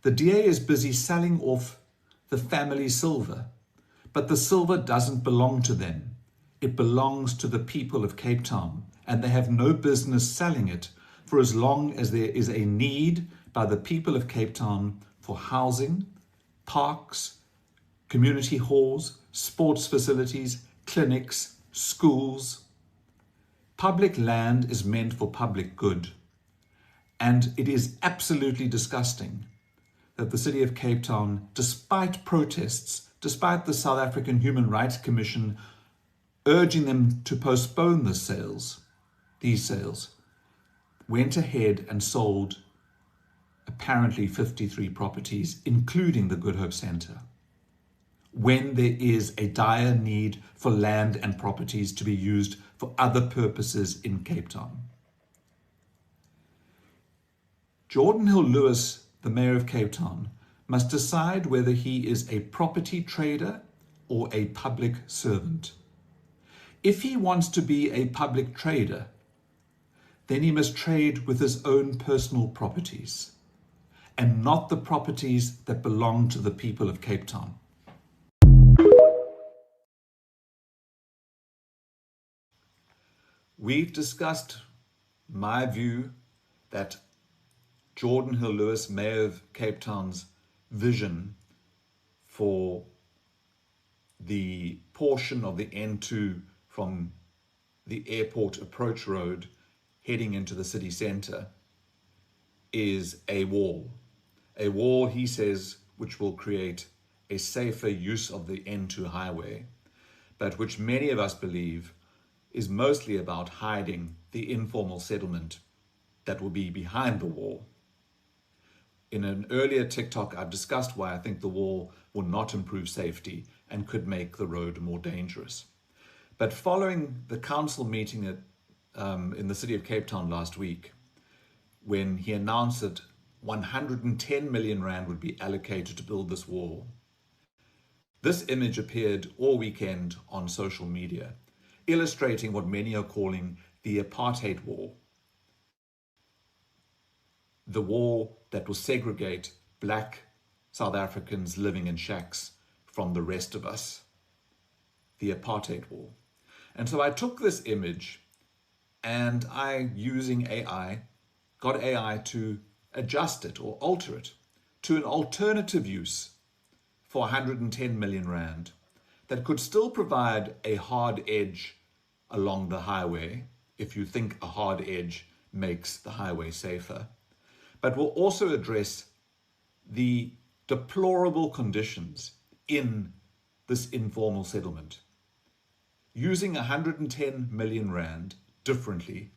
The DA is busy selling off the family silver, but the silver doesn't belong to them. It belongs to the people of Cape Town, and they have no business selling it for as long as there is a need by the people of Cape Town for housing, parks, community halls, sports facilities, clinics, schools. Public land is meant for public good, and it is absolutely disgusting that the City of Cape Town, despite protests, despite the South African Human Rights Commission urging them to postpone these sales, went ahead and sold apparently 53 properties, including the Good Hope Centre, when there is a dire need for land and properties to be used for other purposes in Cape Town. Jordan Hill-Lewis, the Mayor of Cape Town, must decide whether he is a property trader or a public servant. If he wants to be a public trader, then he must trade with his own personal properties and not the properties that belong to the people of Cape Town. We've discussed my view that Jordan Hill-Lewis, Mayor of Cape Town's vision for the portion of the N2 from the airport approach road heading into the city centre is a wall, he says, which will create a safer use of the N2 highway, but which many of us believe is mostly about hiding the informal settlement that will be behind the wall. In an earlier TikTok, I've discussed why I think the wall will not improve safety and could make the road more dangerous. But following the council meeting in the city of Cape Town last week, when he announced that 110 million rand would be allocated to build this wall, this image appeared all weekend on social media, illustrating what many are calling the apartheid wall. The wall that will segregate black South Africans living in shacks from the rest of us. The apartheid wall. And so I took this image and I, using AI, got AI to adjust it or alter it to an alternative use for 110 million rand that could still provide a hard edge along the highway, if you think a hard edge makes the highway safer, but will also address the deplorable conditions in this informal settlement. Using 110 million rand differently,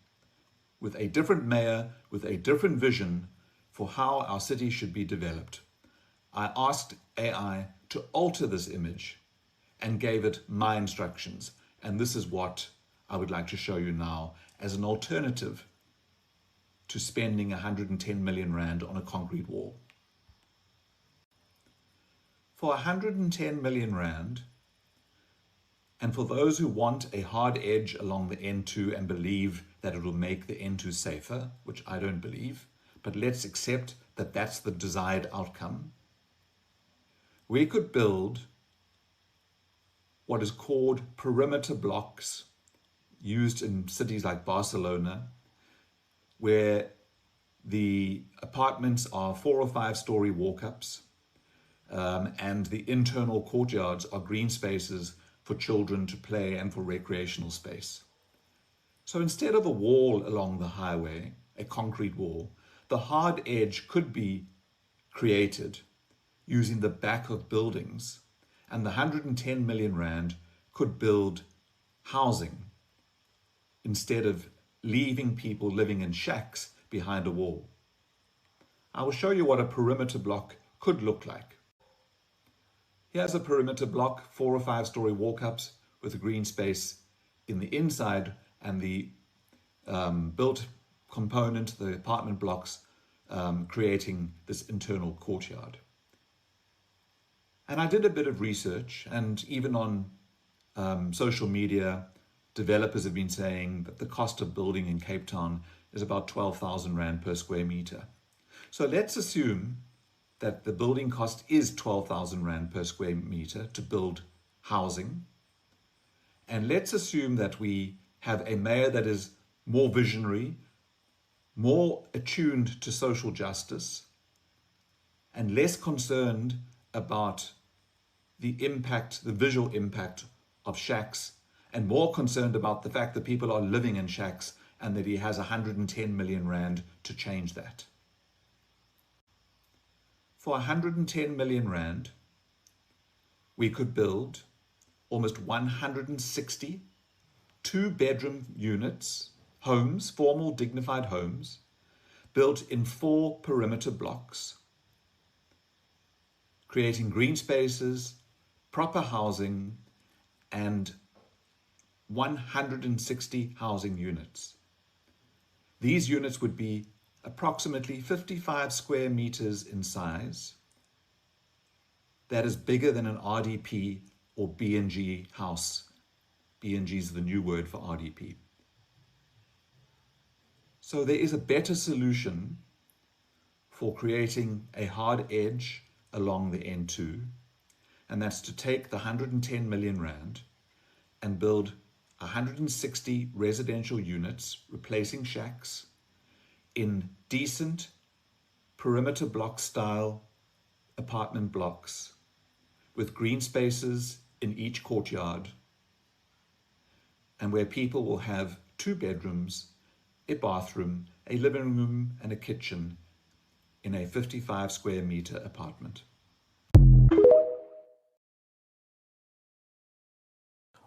with a different mayor, with a different vision for how our city should be developed, I asked AI to alter this image and gave it my instructions. And this is what I would like to show you now as an alternative to spending 110 million rand on a concrete wall. For 110 million rand, and for those who want a hard edge along the N2 and believe that it will make the N2 safer, which I don't believe, but let's accept that that's the desired outcome, we could build what is called perimeter blocks used in cities like Barcelona, where the apartments are 4 or 5 story walk-ups, and the internal courtyards are green spaces for children to play and for recreational space. So instead of a wall along the highway, a concrete wall, the hard edge could be created using the back of buildings, and the 110 million rand could build housing instead of leaving people living in shacks behind a wall. I will show you what a perimeter block could look like. Here's a perimeter block, 4 or 5 story walk-ups with a green space in the inside, and the built component, the apartment blocks, creating this internal courtyard. And I did a bit of research, and even on social media, developers have been saying that the cost of building in Cape Town is about 12,000 rand per square meter. So let's assume that the building cost is 12,000 rand per square meter to build housing. And let's assume that we have a mayor that is more visionary, more attuned to social justice, and less concerned about the impact, the visual impact of shacks, and more concerned about the fact that people are living in shacks, and that he has 110 million rand to change that. For 110 million rand, we could build almost 160 two-bedroom units, homes, formal dignified homes, built in 4 perimeter blocks, creating green spaces, proper housing, and 160 housing units. These units would be approximately 55 square meters in size. That is bigger than an RDP or B&G house. B&G is the new word for RDP. So there is a better solution for creating a hard edge along the N2, and that's to take the 110 million rand and build 160 residential units, replacing shacks, in decent perimeter block style apartment blocks with green spaces in each courtyard, and where people will have 2 bedrooms, a bathroom, a living room, and a kitchen in a 55 square meter apartment.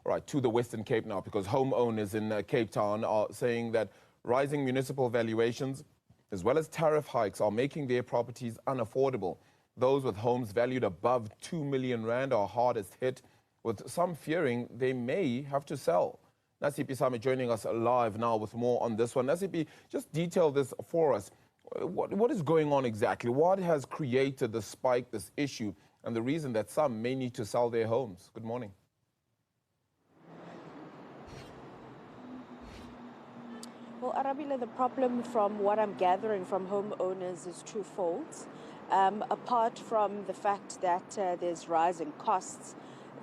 Right, to the Western Cape now, because homeowners in Cape Town are saying that rising municipal valuations as well as tariff hikes are making their properties unaffordable. Those with homes valued above 2 million rand are hardest hit, with some fearing they may have to sell. Nasipi Sami joining us live now with more on this one. Nasipi, just detail this for us. What is going on exactly? What has created the spike, this issue, and the reason that some may need to sell their homes? Good morning. Well, Arabile, the problem from what I'm gathering from homeowners is twofold. Apart from the fact that there's rising costs,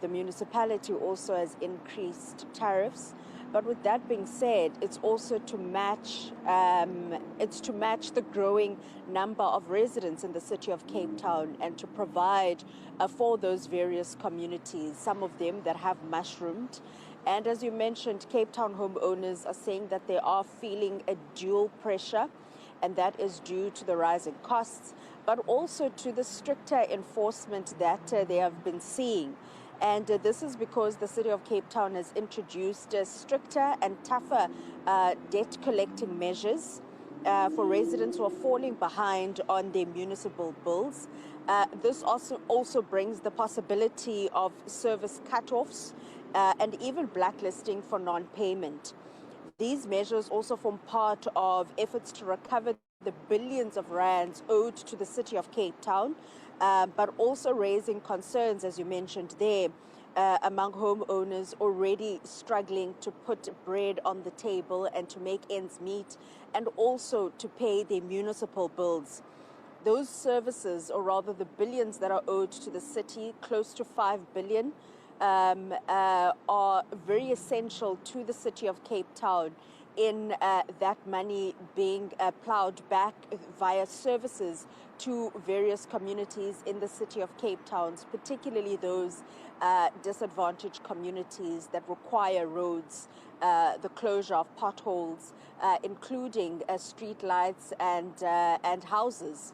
the municipality also has increased tariffs. But with that being said, it's also to match the growing number of residents in the city of Cape Town, and to provide for those various communities, some of them that have mushroomed. And as you mentioned, Cape Town homeowners are saying that they are feeling a dual pressure, and that is due to the rising costs, but also to the stricter enforcement that they have been seeing. And this is because the City of Cape Town has introduced stricter and tougher debt collecting measures for residents who are falling behind on their municipal bills. This also brings the possibility of service cut-offs and even blacklisting for non-payment. These measures also form part of efforts to recover the billions of rands owed to the City of Cape Town, but also raising concerns, as you mentioned there, among homeowners already struggling to put bread on the table and to make ends meet, and also to pay their municipal bills. Those services, or rather the billions that are owed to the city, close to 5 billion, are very essential to the City of Cape Town in that money being ploughed back via services to various communities in the City of Cape Town, particularly those disadvantaged communities that require roads, the closure of potholes, including street lights and houses.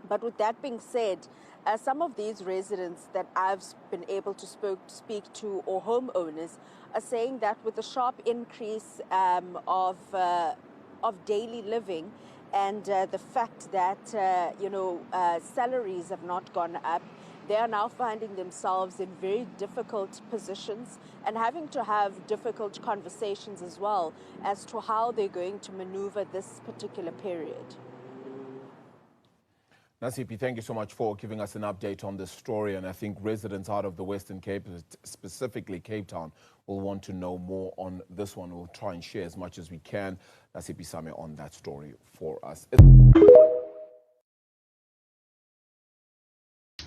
But with that being said, some of these residents that I've been able to speak to, or homeowners, are saying that with the sharp increase of daily living and the fact that salaries have not gone up, they are now finding themselves in very difficult positions and having to have difficult conversations as well as to how they're going to maneuver this particular period. Nasipi, thank you so much for giving us an update on this story. And I think residents out of the Western Cape, specifically Cape Town, will want to know more on this one. We'll try and share as much as we can. Nasipi Same on that story for us.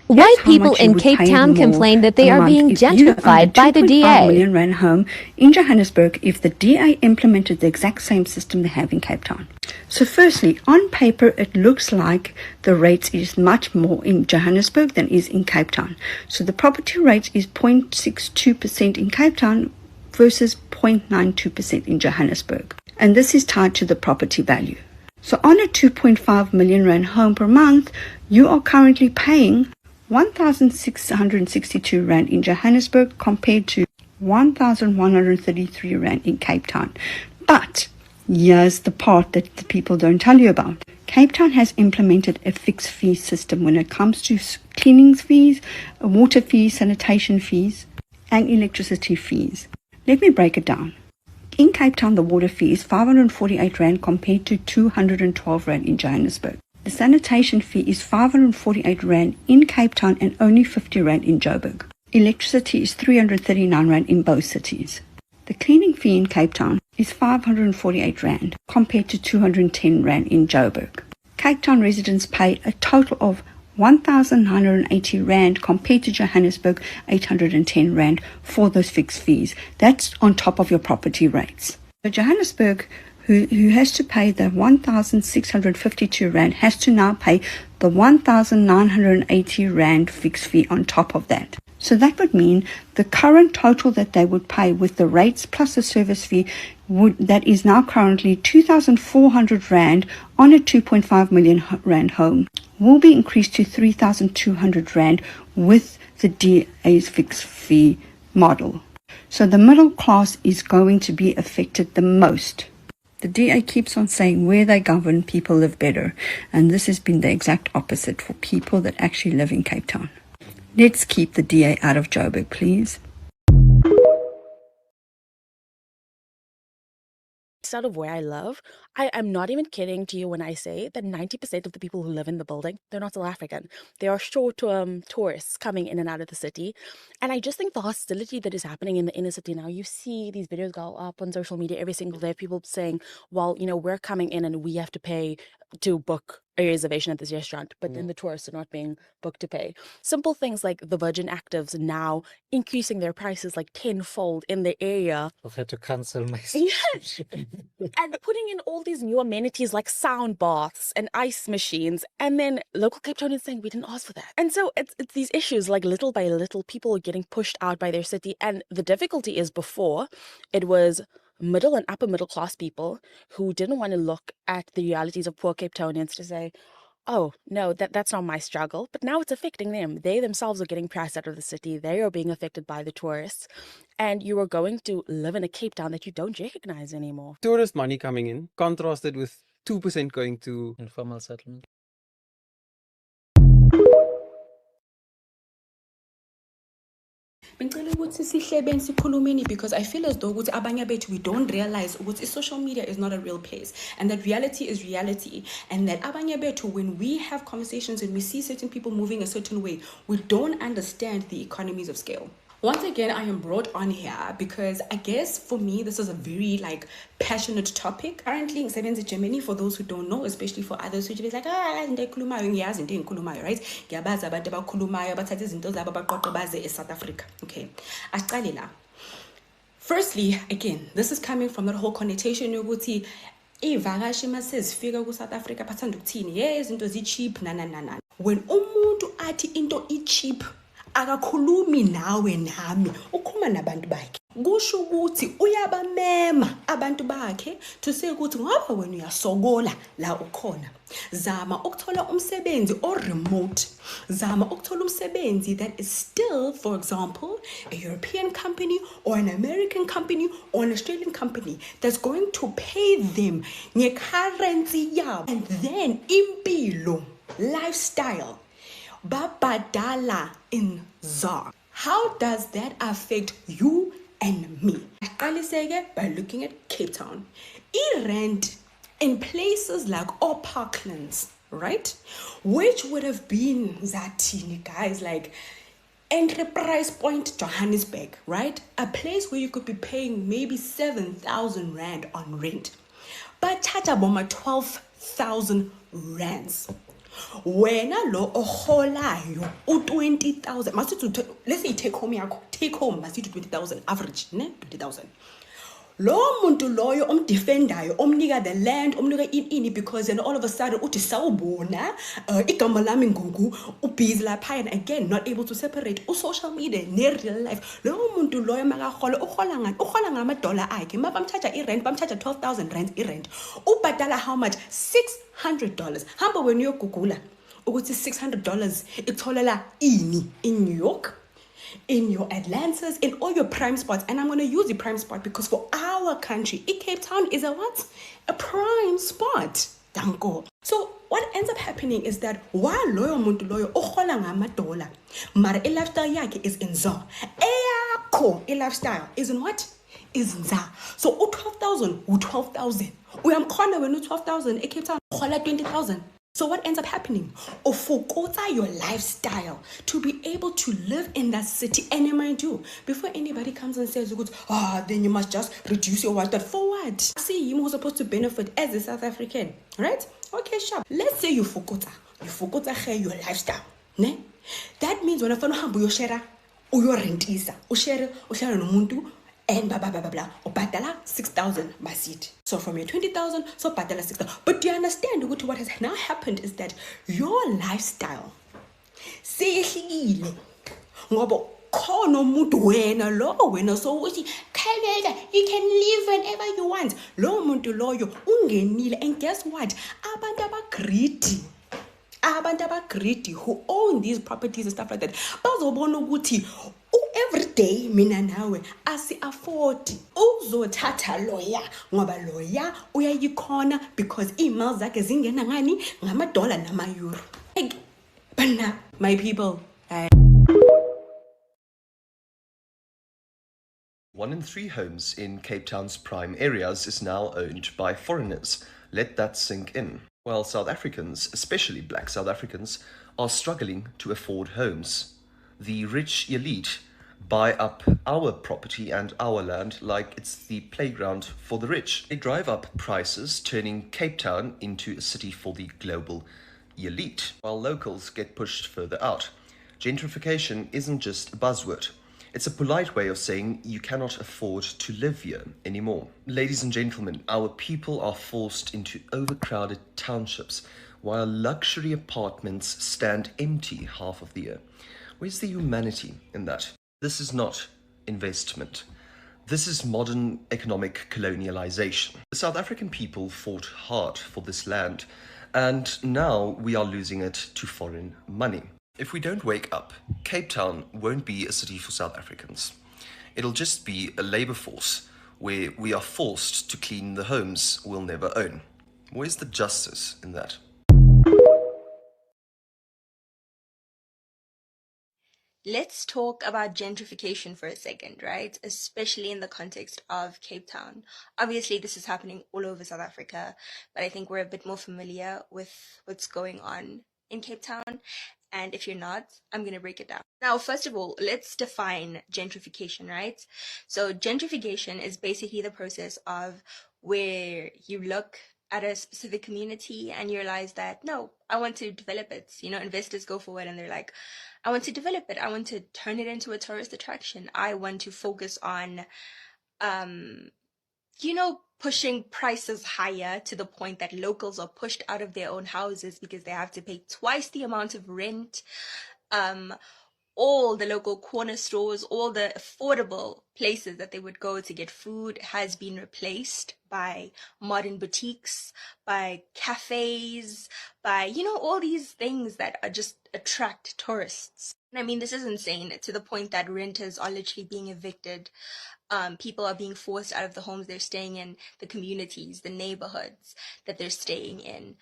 White people in Cape Town complain that they are being gentrified by the DA. £2.5 million rand home in Johannesburg if the DA implemented the exact same system they have in Cape Town. So firstly, on paper, it looks like the rates is much more in Johannesburg than is in Cape Town. So the property rate is 0.62% in Cape Town versus 0.92% in Johannesburg. And this is tied to the property value. So on a 2.5 million rand home per month, you are currently paying 1,662 rand in Johannesburg compared to 1,133 rand in Cape Town. But here's the part that the people don't tell you about. Cape Town has implemented a fixed fee system when it comes to cleaning fees, water fees, sanitation fees, and electricity fees. Let me break it down. In Cape Town, the water fee is 548 rand compared to 212 rand in Johannesburg. The sanitation fee is 548 rand in Cape Town and only 50 rand in Joburg. Electricity is 339 rand in both cities. The cleaning fee in Cape Town is 548 rand compared to 210 rand in Joburg. Cape Town residents pay a total of 1,980 rand compared to Johannesburg 810 rand for those fixed fees. That's on top of your property rates. So Johannesburg, who has to pay the 1,652 rand, has to now pay the 1,980 rand fixed fee on top of that. So that would mean the current total that they would pay with the rates plus the service fee that is now currently 2,400 rand on a 2.5 million rand home will be increased to 3,200 rand with the DA's fixed fee model. So the middle class is going to be affected the most. The DA keeps on saying where they govern, people live better. And this has been the exact opposite for people that actually live in Cape Town. Let's keep the DA out of Joburg, please. Out of where I live, I'm not even kidding to you when I say that 90% of the people who live in the building, they're not South African. They are short-term tourists coming in and out of the city. And I just think the hostility that is happening in the inner city now, you see these videos go up on social media every single day, people saying, well, we're coming in and we have to pay to book a reservation at this restaurant, but then the tourists are not being booked to pay. Simple things like the Virgin Actives now increasing their prices like tenfold in the area. I've had to cancel my Yes. And putting in all these new amenities like sound baths and ice machines, and then local Cape Townians saying we didn't ask for that. And so it's these issues, like little by little, people are getting pushed out by their city. And the difficulty is, before it was middle and upper middle class people who didn't want to look at the realities of poor Cape Townians to say, oh, no, that's not my struggle. But now it's affecting them. They themselves are getting priced out of the city. They are being affected by the tourists. And you are going to live in a Cape Town that you don't recognize anymore. Tourist money coming in, contrasted with 2% going to informal settlement. Ngicela ukuthi sihlebeni sikhulumeni, because I feel as though ukuthi abanye bethu we don't realize ukuthi social media is not a real place, and that reality is reality, and that abanye bethu, when we have conversations and we see certain people moving a certain way, we don't understand the economies of scale. Once again, I am brought on here because I guess for me this is a very passionate topic. Currently in Saviour, Germany, for those who don't know, especially for others who just like into ekhulumayo ngiyazi into engikhulumayo, right? Ngiyabazi abantu abakhulumayo bathatha izinto zabo baqoqe baze eSouth Africa. Okay. Asiqale la. Firstly, again, this is coming from that whole connotation yokuthi ivakashi masezifika ku-South Africa bathanda ukuthini, izinto zi-cheap na. When umuntu athi into i-cheap, akakhulumi nawe nami, ukhuluma nabantu bakhe. Kusho ukuthi uyabamema abantu bakhe to say ukuthi ngoba wena uyasokola la ukhona, zama ukuthola umsebenzi or remote, zama ukuthola umsebenzi that is still, for example, a European company or an American company or an Australian company that's going to pay them nge-currency yabo, and then impilo, lifestyle babadala in ZAR. How does that affect you and me? Aqaliseke by looking at Cape Town. Rent in places like Parklands, right? Which would have been Zatini, guys, like Enterprise Point, Johannesburg, right? A place where you could be paying maybe 7,000 Rand on rent. But Tata Boma 12,000 Rands. Wena lo oholayo u20,000, masithi, let's say take home masithi 20,000 average, ne? 20,000. Lo muntu loyo omdefendayo omnika the land, omnika ini, because then all of a sudden uthi sawubona igama lami ngugu ubusy lapha, and again not able to separate social media ne real life. Lo muntu loyo makahola uhola ngani? Uhola ngama-dollar akhe. Mabamthatha i-rent, bamthatha 12,000 rand i-rent. Ubadala how much? $600. Hamba when uyogugula ukuthi $600 itholela ini in New York, in your Atlantas, in all your prime spots. And I'm going to use the prime spot because for our country, Cape Town is a what? A prime spot. Danko. So what ends up happening is that while loyo muntu loyo uhola ngama-dollar, mara lifestyle yakhe is in ZAR. Eyakho lifestyle is in what? Is in ZAR. So u-12,000, u-12,000. Uyamkhona when u-12,000 Cape Town uhola 20,000. So what ends up happening? Ufukota your lifestyle to be able to live in that city. And mind you, before anybody comes and says, then you must just reduce your water. For what? See, you were supposed to benefit as a South African, right? Okay, sure. Let's say you fukota your lifestyle. Ne? That means when I find out you share or rentisa, you share no muntu. And blah, blah, blah, blah, blah. Or badala 6,000 masit. So from your 20,000, so badala 6,000. But do you understand what has now happened is that your lifestyle, sehlile, ngoba khona umuntu wena lo wena so uthi Canada, you can live whenever you want. Lo muntu loyo ungenile, and guess what? Abantu abagreedy who own these properties and stuff like that, bazobona ukuthi every day mina nawe asi-afford uzothatha loya ngoba loya uyayikhona because emails zakhe zingena ngani ngama-dollar nama-euro. Bana, my people. 1 in 3 homes in Cape Town's prime areas is now owned by foreigners. Let that sink in. While South Africans, especially black South Africans, are struggling to afford homes. The rich elite buy up our property and our land like it's the playground for the rich. They drive up prices, turning Cape Town into a city for the global elite, while locals get pushed further out. Gentrification isn't just a buzzword. It's a polite way of saying you cannot afford to live here anymore. Ladies and gentlemen, our people are forced into overcrowded townships while luxury apartments stand empty half of the year. Where's the humanity in that? This is not investment. This is modern economic colonialization. The South African people fought hard for this land, and now we are losing it to foreign money. If we don't wake up, Cape Town won't be a city for South Africans. It'll just be a labor force where we are forced to clean the homes we'll never own. Where's the justice in that? Let's talk about gentrification for a second, right? Especially in the context of Cape Town. Obviously, this is happening all over South Africa, but I think we're a bit more familiar with what's going on in Cape Town. And if you're not, I'm going to break it down. Now, first of all, let's define gentrification, right? So gentrification is basically the process of where you look at a specific community and you realize that, no, I want to develop it. You know, investors go forward and they're like, I want to develop it. I want to turn it into a tourist attraction. I want to focus on, pushing prices higher to the point that locals are pushed out of their own houses because they have to pay twice the amount of rent. All the local corner stores, all the affordable places that they would go to get food has been replaced by modern boutiques, by cafes, by, all these things that are just attract tourists. And I mean, this is insane to the point that renters are literally being evicted. People are being forced out of the homes they're staying in, the communities, the neighborhoods that they're staying in.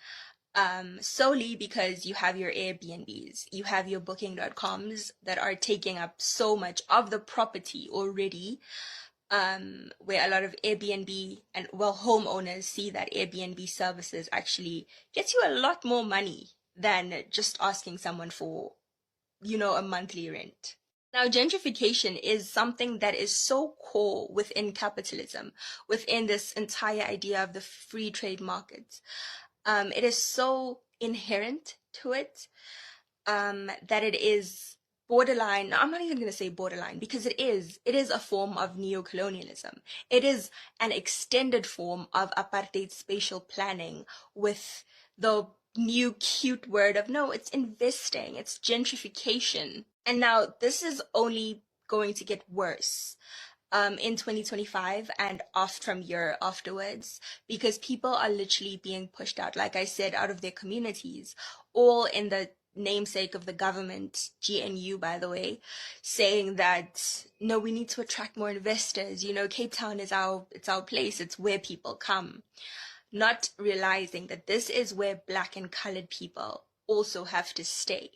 Solely because you have your Airbnbs, you have your booking.coms that are taking up so much of the property already, where a lot of Airbnb and homeowners see that Airbnb services actually gets you a lot more money than just asking someone for, a monthly rent. Now, gentrification is something that is so core within capitalism, within this entire idea of the free trade market. It is so inherent to it that it is borderline. No, I'm not even going to say borderline because it is a form of neocolonialism. It is an extended form of apartheid spatial planning with the new cute word of no, it's investing, it's gentrification. And now this is only going to get worse in 2025 and from year afterwards, because people are literally being pushed out, like I said, out of their communities, all in the namesake of the government, GNU, by the way, saying that, no, we need to attract more investors. Cape Town is it's our place. It's where people come. Not realizing that this is where Black and colored people also have to stay.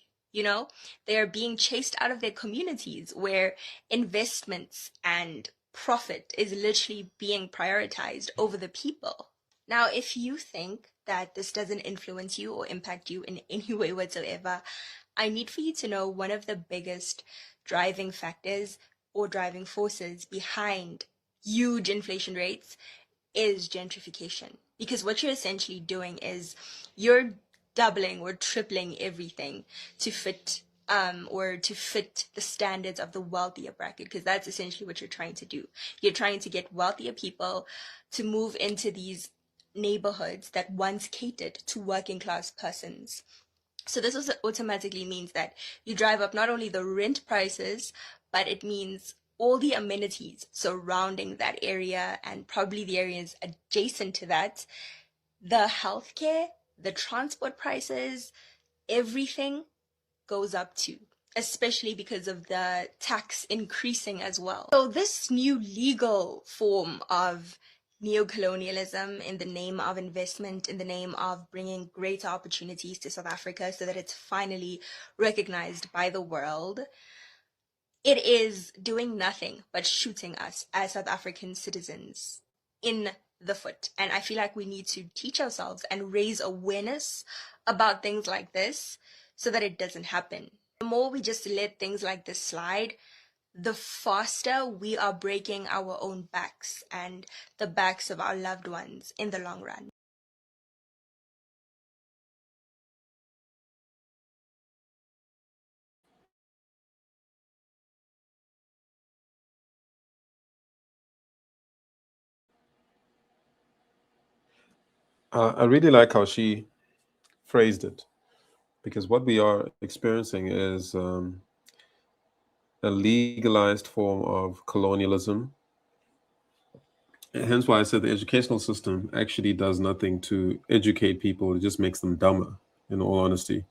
They are being chased out of their communities where investments and profit is literally being prioritized over the people. Now, if you think that this doesn't influence you or impact you in any way whatsoever, I need for you to know one of the biggest driving factors or driving forces behind huge inflation rates is gentrification. Because what you're essentially doing is you're doubling or tripling everything to fit the standards of the wealthier bracket, because that's essentially what you're trying to do. You're trying to get wealthier people to move into these neighborhoods that once catered to working class persons. So this also automatically means that you drive up not only the rent prices, but it means all the amenities surrounding that area and probably the areas adjacent to that, the healthcare, the transport prices, everything goes up too, especially because of the tax increasing as well. So this new legal form of neocolonialism in the name of investment, in the name of bringing greater opportunities to South Africa so that it's finally recognized by the world, it is doing nothing but shooting us as South African citizens in the foot. And I feel like we need to teach ourselves and raise awareness about things like this so that it doesn't happen. The more we just let things like this slide, the faster we are breaking our own backs and the backs of our loved ones in the long run. I really like how she phrased it, because what we are experiencing is a legalized form of colonialism. Hence why I said the educational system actually does nothing to educate people, it just makes them dumber, in all honesty,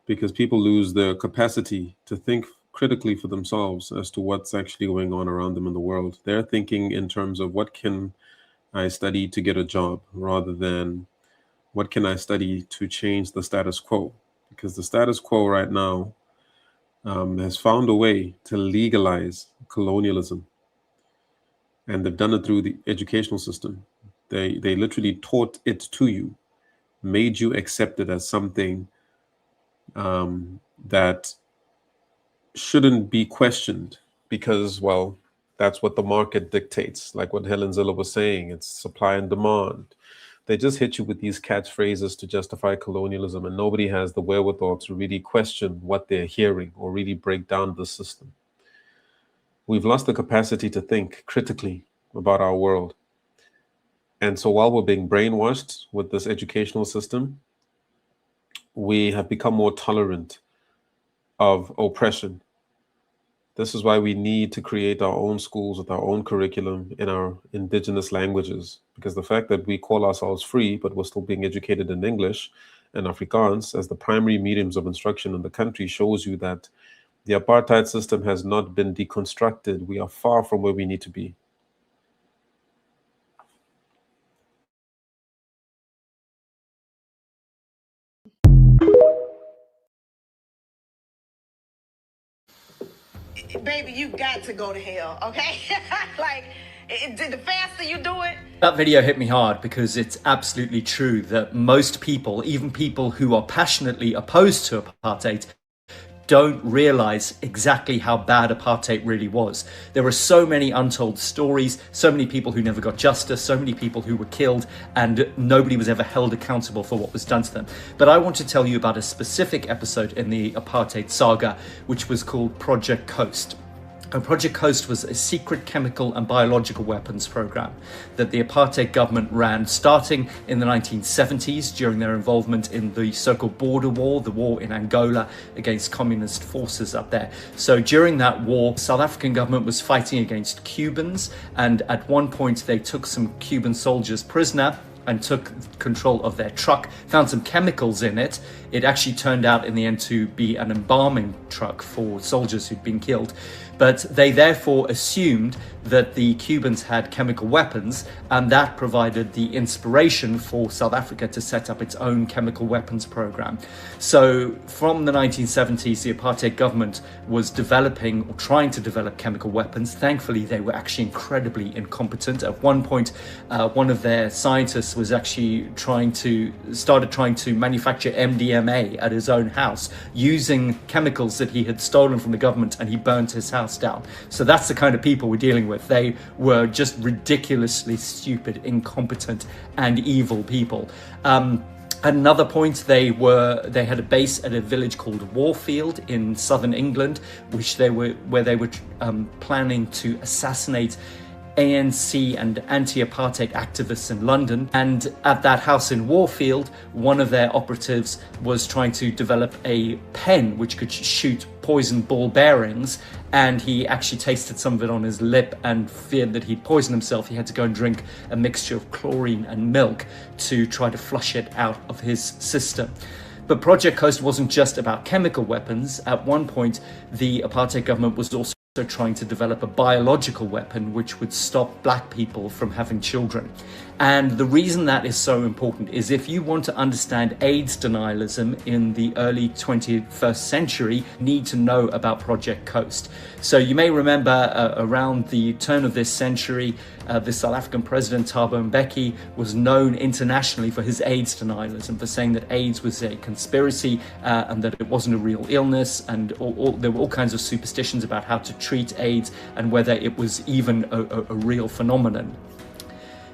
because people lose their capacity to think critically for themselves as to what's actually going on around them in the world. They're thinking in terms of what can I study to get a job, rather than what can I study to change the status quo? Because the status quo right now has found a way to legalize colonialism, and they've done it through the educational system. They literally taught it to you, made you accept it as something that shouldn't be questioned, because, well, that's what the market dictates. Like what Helen Ziller was saying, it's supply and demand. They just hit you with these catchphrases to justify colonialism, and nobody has the wherewithal to really question what they're hearing or really break down the system. We've lost the capacity to think critically about our world. And so while we're being brainwashed with this educational system, we have become more tolerant of oppression. This is why we need to create our own schools with our own curriculum in our indigenous languages, because the fact that we call ourselves free, but we're still being educated in English and Afrikaans as the primary mediums of instruction in the country shows you that the apartheid system has not been deconstructed. We are far from where we need to be. Baby, you got to go to hell, okay? Like, the faster you do it. That video hit me hard because it's absolutely true that most people, even people who are passionately opposed to apartheid, don't realize exactly how bad apartheid really was. There are so many untold stories, so many people who never got justice, so many people who were killed, and nobody was ever held accountable for what was done to them. But I want to tell you about a specific episode in the apartheid saga, which was called Project Coast. And Project Coast was a secret chemical and biological weapons program that the apartheid government ran starting in the 1970s during their involvement in the so-called border war, the war in Angola against communist forces up there. So during that war, South African government was fighting against Cubans, and at one point they took some Cuban soldiers prisoner and took control of their truck, found some chemicals in it. It actually turned out in the end to be an embalming truck for soldiers who'd been killed. But they therefore assumed that the Cubans had chemical weapons, and that provided the inspiration for South Africa to set up its own chemical weapons program. So from the 1970s, the apartheid government was developing or trying to develop chemical weapons. Thankfully, they were actually incredibly incompetent. At one point, one of their scientists was actually started trying to manufacture MDMA at his own house using chemicals that he had stolen from the government, and he burnt his house down. So that's the kind of people we're dealing with. They were just ridiculously stupid, incompetent, and evil people. At another point, they had a base at a village called Warfield in southern England, where they were planning to assassinate ANC and anti-apartheid activists in London. And at that house in Warfield, one of their operatives was trying to develop a pen which could shoot poison ball bearings, and he actually tasted some of it on his lip and feared that he'd poison himself. He had to go and drink a mixture of chlorine and milk to try to flush it out of his system. But Project Coast wasn't just about chemical weapons. At one point, the apartheid government was also trying to develop a biological weapon which would stop black people from having children. And the reason that is so important is if you want to understand AIDS denialism in the early 21st century, you need to know about Project Coast. So you may remember around the turn of this century, the South African president Thabo Mbeki was known internationally for his AIDS denialism, for saying that AIDS was a conspiracy and that it wasn't a real illness, and there were all kinds of superstitions about how to treat AIDS and whether it was even a real phenomenon.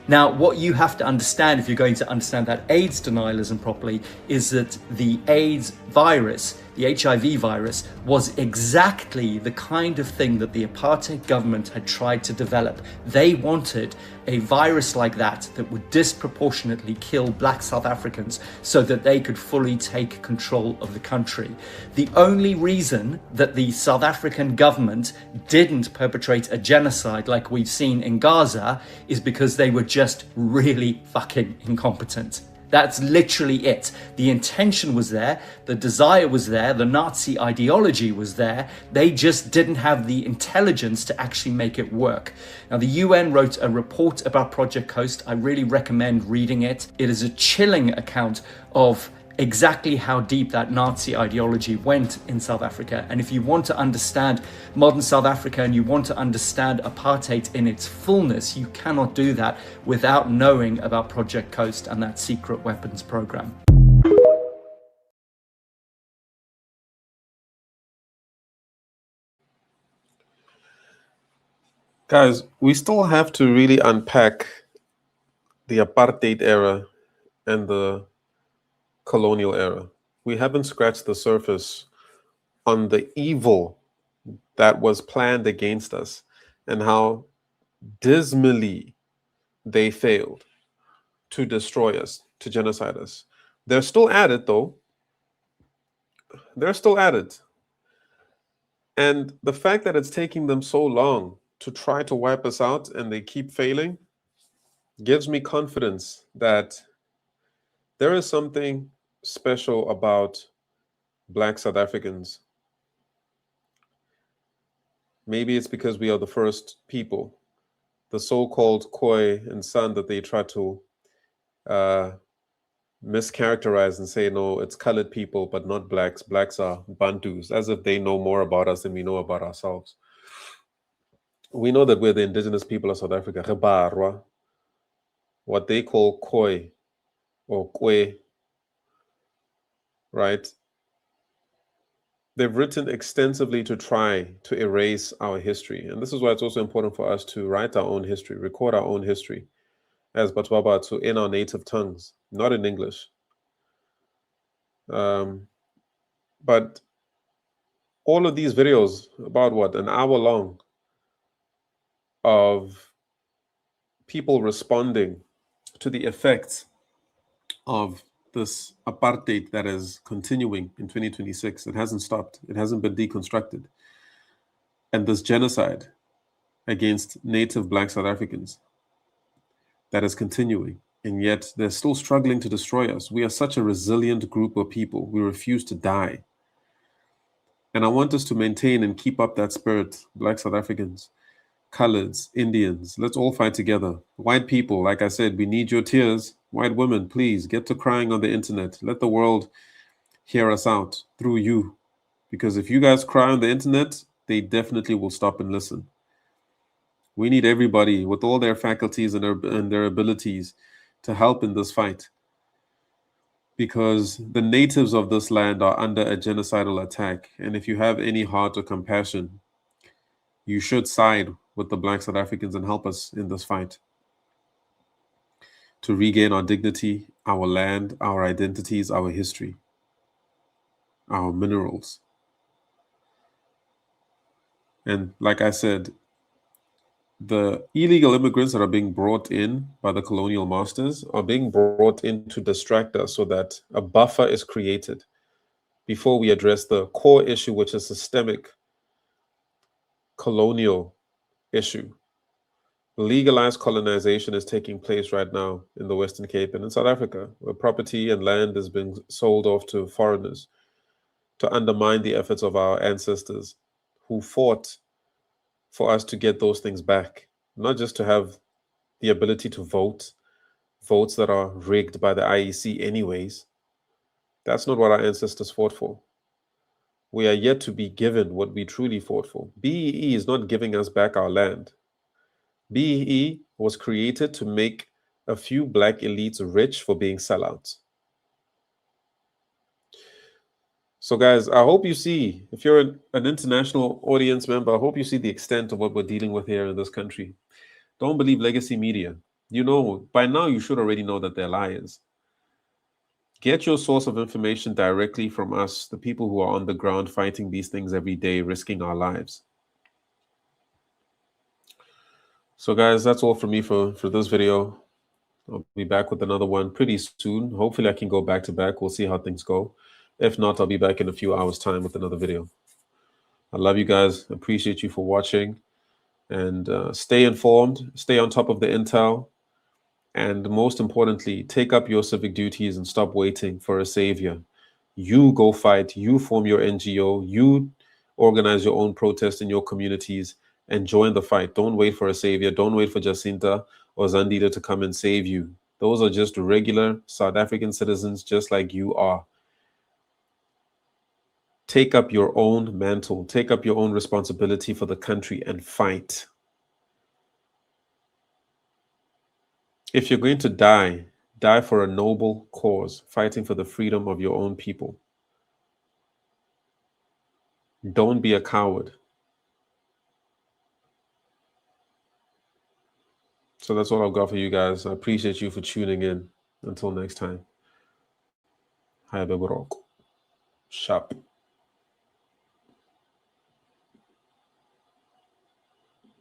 Now, what you have to understand if you're going to understand that AIDS denialism properly is that the AIDS virus, the HIV virus, was exactly the kind of thing that the apartheid government had tried to develop. They wanted a virus like that would disproportionately kill black South Africans so that they could fully take control of the country. The only reason that the South African government didn't perpetrate a genocide like we've seen in Gaza is because they were just really fucking incompetent. That's literally it. The intention was there, the desire was there, the Nazi ideology was there. They just didn't have the intelligence to actually make it work. Now, the UN wrote a report about Project Coast. I really recommend reading it. It is a chilling account of exactly how deep that Nazi ideology went in South Africa. And if you want to understand modern South Africa and you want to understand apartheid in its fullness, you cannot do that without knowing about Project Coast and that secret weapons program. Guys, we still have to really unpack the apartheid era and the colonial era. We haven't scratched the surface on the evil that was planned against us and how dismally they failed to destroy us, to genocide us. They're still at it, though. They're still at it. And the fact that it's taking them so long to try to wipe us out and they keep failing gives me confidence that there is something special about Black South Africans. Maybe it's because we are the first people, the so-called Khoi and San that they try to mischaracterize and say, no, it's colored people, but not blacks. Blacks are Bantus, as if they know more about us than we know about ourselves. We know that we're the indigenous people of South Africa, Gebarwa, what they call Khoi or Kwe, right? They've written extensively to try to erase our history. And this is why it's also important for us to write our own history, record our own history as Batwabatu in our native tongues, not in English. But all of these videos, about what, an hour long, of people responding to the effects of this apartheid that is continuing in 2026. It hasn't stopped. It hasn't been deconstructed. And this genocide against native Black South Africans that is continuing. And yet they're still struggling to destroy us. We are such a resilient group of people. We refuse to die. And I want us to maintain and keep up that spirit, Black South Africans, coloreds, Indians. Let's all fight together. White people, like I said, we need your tears. White women, please get to crying on the internet. Let the world hear us out through you. Because if you guys cry on the internet, they definitely will stop and listen. We need everybody with all their faculties and their abilities to help in this fight. Because the natives of this land are under a genocidal attack. And if you have any heart or compassion, you should side with the Black South Africans and help us in this fight to regain our dignity, our land, our identities, our history, our minerals. And like I said, the illegal immigrants that are being brought in by the colonial masters are being brought in to distract us so that a buffer is created before we address the core issue, which is systemic colonial issue. Legalized colonization is taking place right now in the Western Cape and in South Africa, where property and land is being sold off to foreigners to undermine the efforts of our ancestors who fought for us to get those things back, not just to have the ability to vote, votes that are rigged by the IEC anyways. That's not what our ancestors fought for. We are yet to be given what we truly fought for. BEE is not giving us back our land. BEE was created to make a few Black elites rich for being sellouts. So guys, I hope you see, if you're an international audience member, I hope you see the extent of what we're dealing with here in this country. Don't believe legacy media. You know, by now you should already know that they're liars. Get your source of information directly from us, the people who are on the ground fighting these things every day, risking our lives. So guys, that's all for me for this video. I'll be back with another one pretty soon. Hopefully I can go back to back. We'll see how things go. If not, I'll be back in a few hours time with another video. I love you guys. Appreciate you for watching, and stay informed, stay on top of the intel, and most importantly, take up your civic duties and stop waiting for a savior. You go fight, you form your NGO, you organize your own protest in your communities and join the fight. Don't wait for a savior. Don't wait for Jacinta or Zandida to come and save you. Those are just regular South African citizens just like you are. Take up your own mantle, take up your own responsibility for the country and fight. If you're going to die, die for a noble cause, fighting for the freedom of your own people. Don't be a coward. So that's all I've got for you guys. I appreciate you for tuning in. Until next time. Hi, Beborok. Sharp.